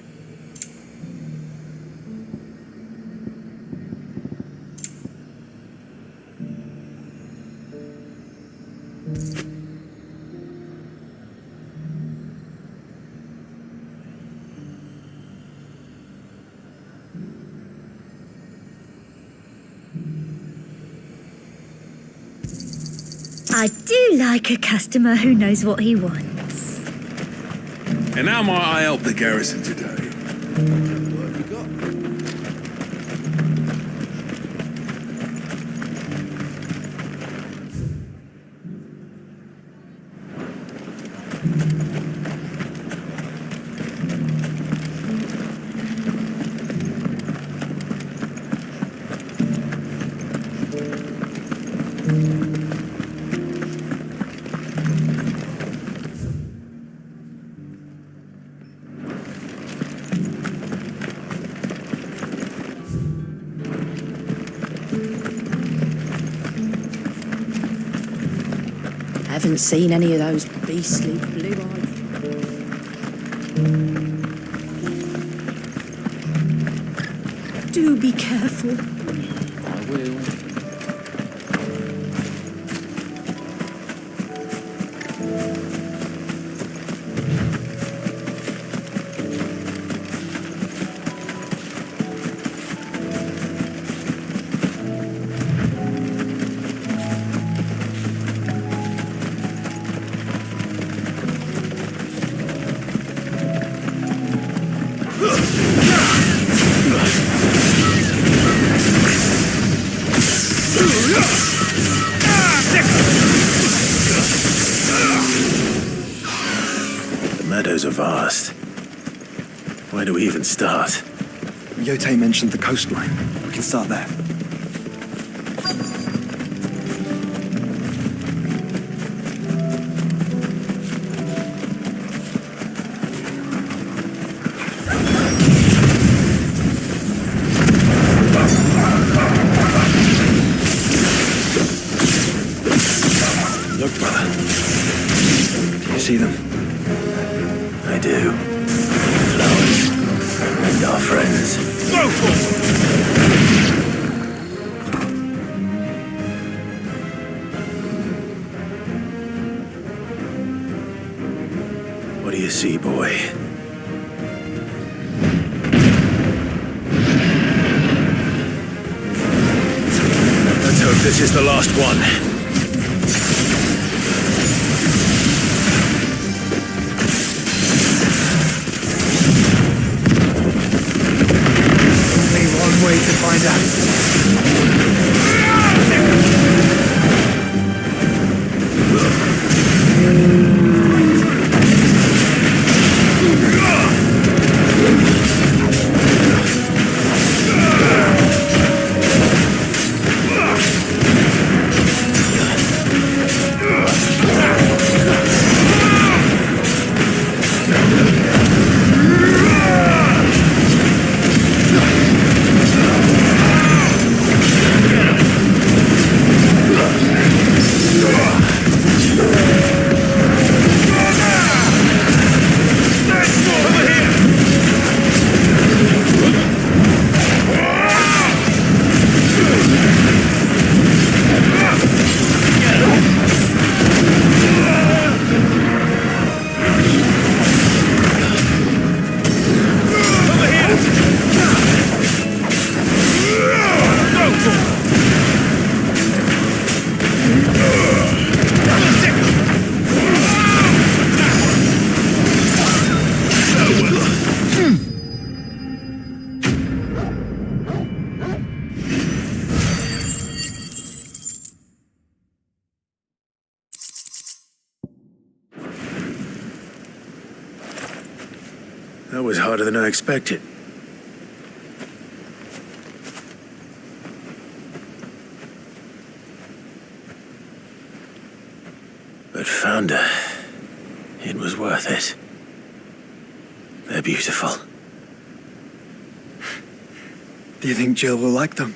I do like a customer who knows what he wants. And how might I help the garrison today? What have you got? Haven't seen any of those beastly blue-eyed... Do be careful. I will. The meadows are vast. Where do we even start? Yote mentioned the coastline. We can start there. Look, brother. Do you see them? I do. Flowers. And our friends. Go for What do you see, boy? Let's hope this is the last one. One way to find out. That was harder than I expected. But found her. It was worth it. They're beautiful. Do you think Jill will like them?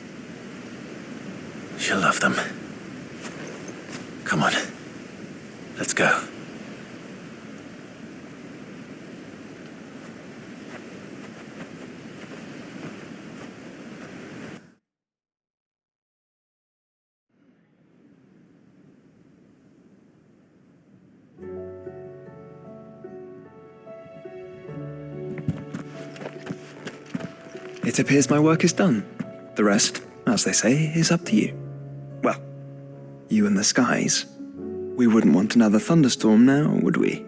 She'll love them. Come on. Let's go. It appears my work is done. The rest, as they say, is up to you. Well, you and the skies. We wouldn't want another thunderstorm now, would we?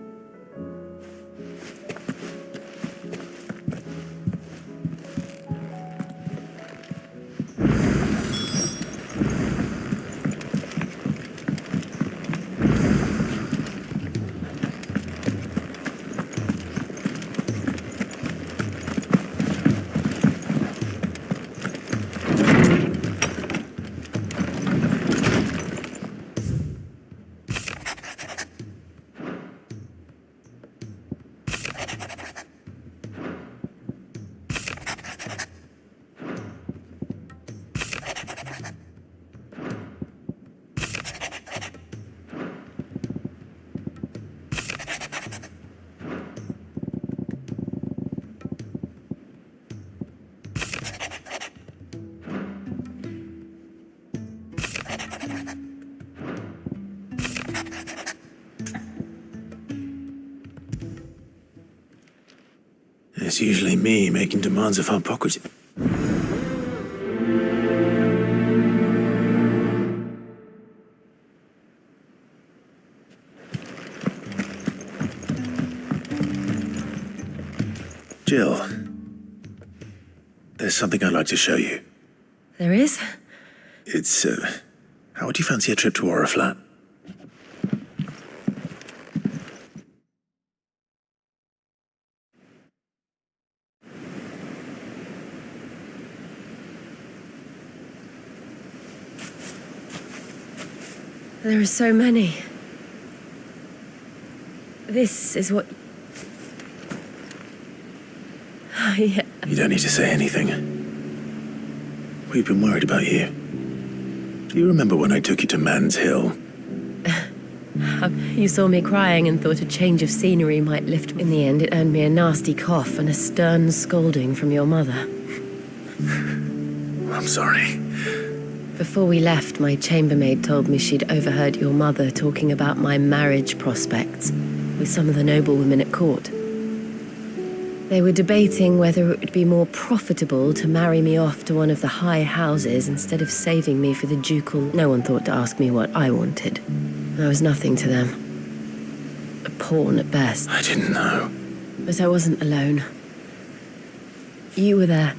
It's usually me making demands of hypocrisy. Jill, there's something I'd like to show you. There is? It's, how would you fancy a trip to Oriflat? There are so many. This is what... Yeah. You don't need to say anything. We've been worried about you. Do you remember when I took you to Man's Hill? You saw me crying and thought a change of scenery might lift me. In the end, it earned me a nasty cough and a stern scolding from your mother. I'm sorry. Before we left, my chambermaid told me she'd overheard your mother talking about my marriage prospects with some of the noblewomen at court. They were debating whether it would be more profitable to marry me off to one of the high houses instead of saving me for the ducal... No one thought to ask me what I wanted. I was nothing to them. A pawn at best. I didn't know. But I wasn't alone. You were there.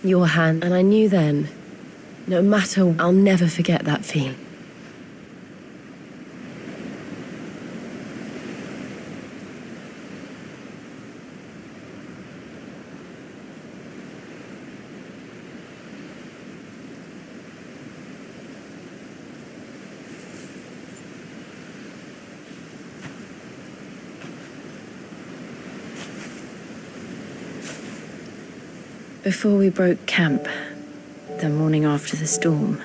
Your hand, and I knew then, no matter, I'll never forget that feeling. Before we broke camp, the morning after the storm,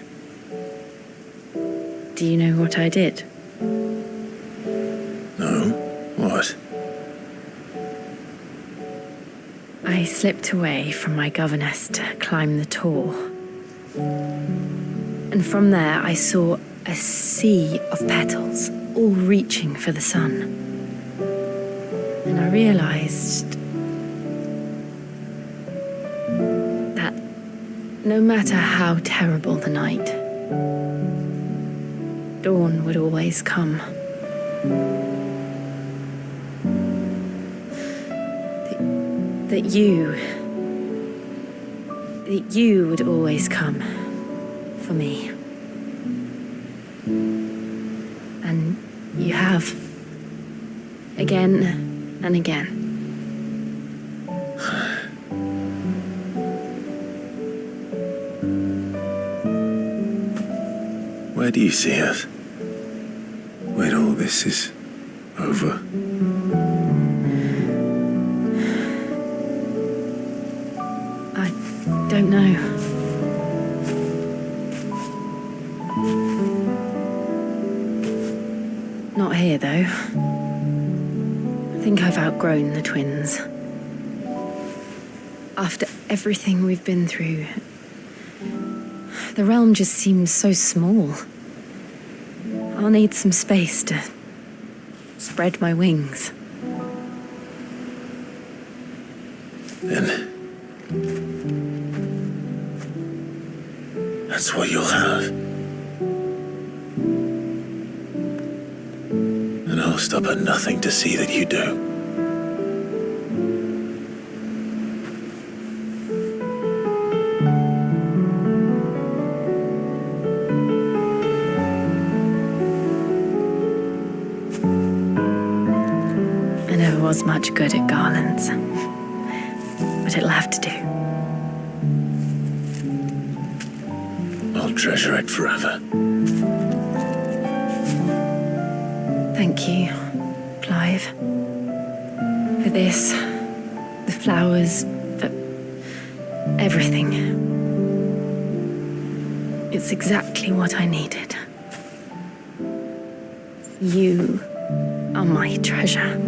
do you know what I did? No? What? I slipped away from my governess to climb the tor. And from there I saw a sea of petals, all reaching for the sun. And I realized that no matter how terrible the night, dawn would always come. That you would always come for me. And you have. Again and again. Where do you see us? When all this is over? I don't know. Not here, though. I think I've outgrown the twins. After everything we've been through, the realm just seems so small. I'll need some space to spread my wings. Then that's what you'll have. And I'll stop at nothing to see that you do. I never was much good at garlands, but it'll have to do. I'll treasure it forever. Thank you, Clive. For this, the flowers, for everything. It's exactly what I needed. You are my treasure.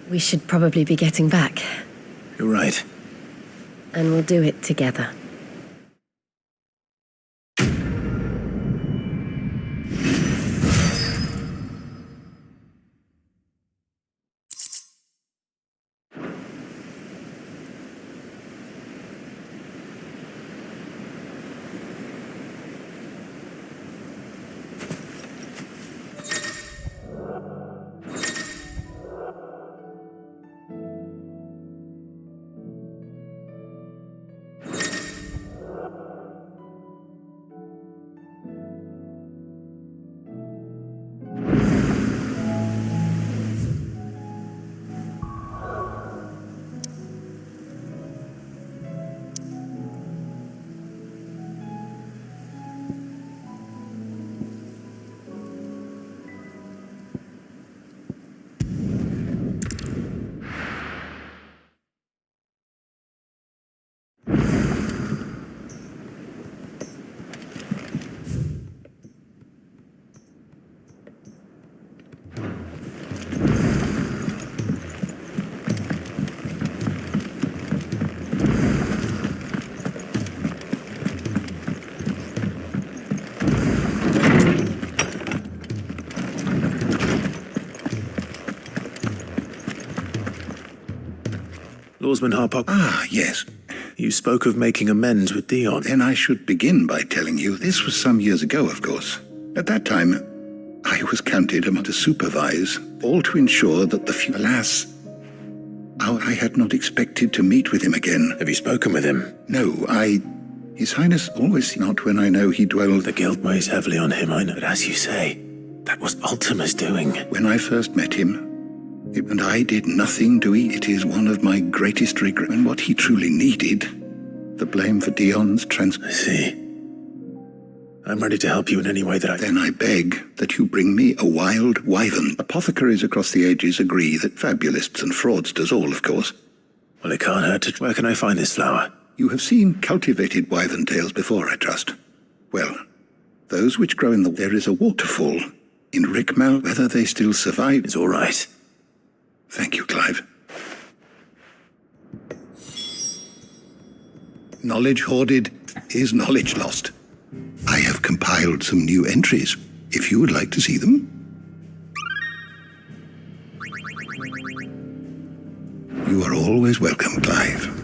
We should probably be getting back. You're right. And we'll do it together. Lawsman Harpock. Ah, yes. You spoke of making amends with Dion. Then I should begin by telling you this was some years ago, of course. At that time, I was counted among to supervise, all to ensure that the few... Alas, I had not expected to meet with him again. Have you spoken with him? No, His Highness always not when I know he dwelled... The guilt weighs heavily on him, I know. But as you say, that was Ultima's doing. When I first met him, and I did nothing to eat. It is one of my greatest regrets. And what he truly needed, the blame for Dion's I see. I'm ready to help you in any way that I... Then I beg that you bring me a wild wyvern. Apothecaries across the ages agree that fabulists and fraudsters all, of course. Well, it can't hurt to... Where can I find this flower? You have seen cultivated wyvern tails before, I trust. Well, those which grow in the... There is a waterfall in Rickmal. Whether they still survive... It's all right. Thank you, Clive. Knowledge hoarded is knowledge lost. I have compiled some new entries, if you would like to see them. You are always welcome, Clive.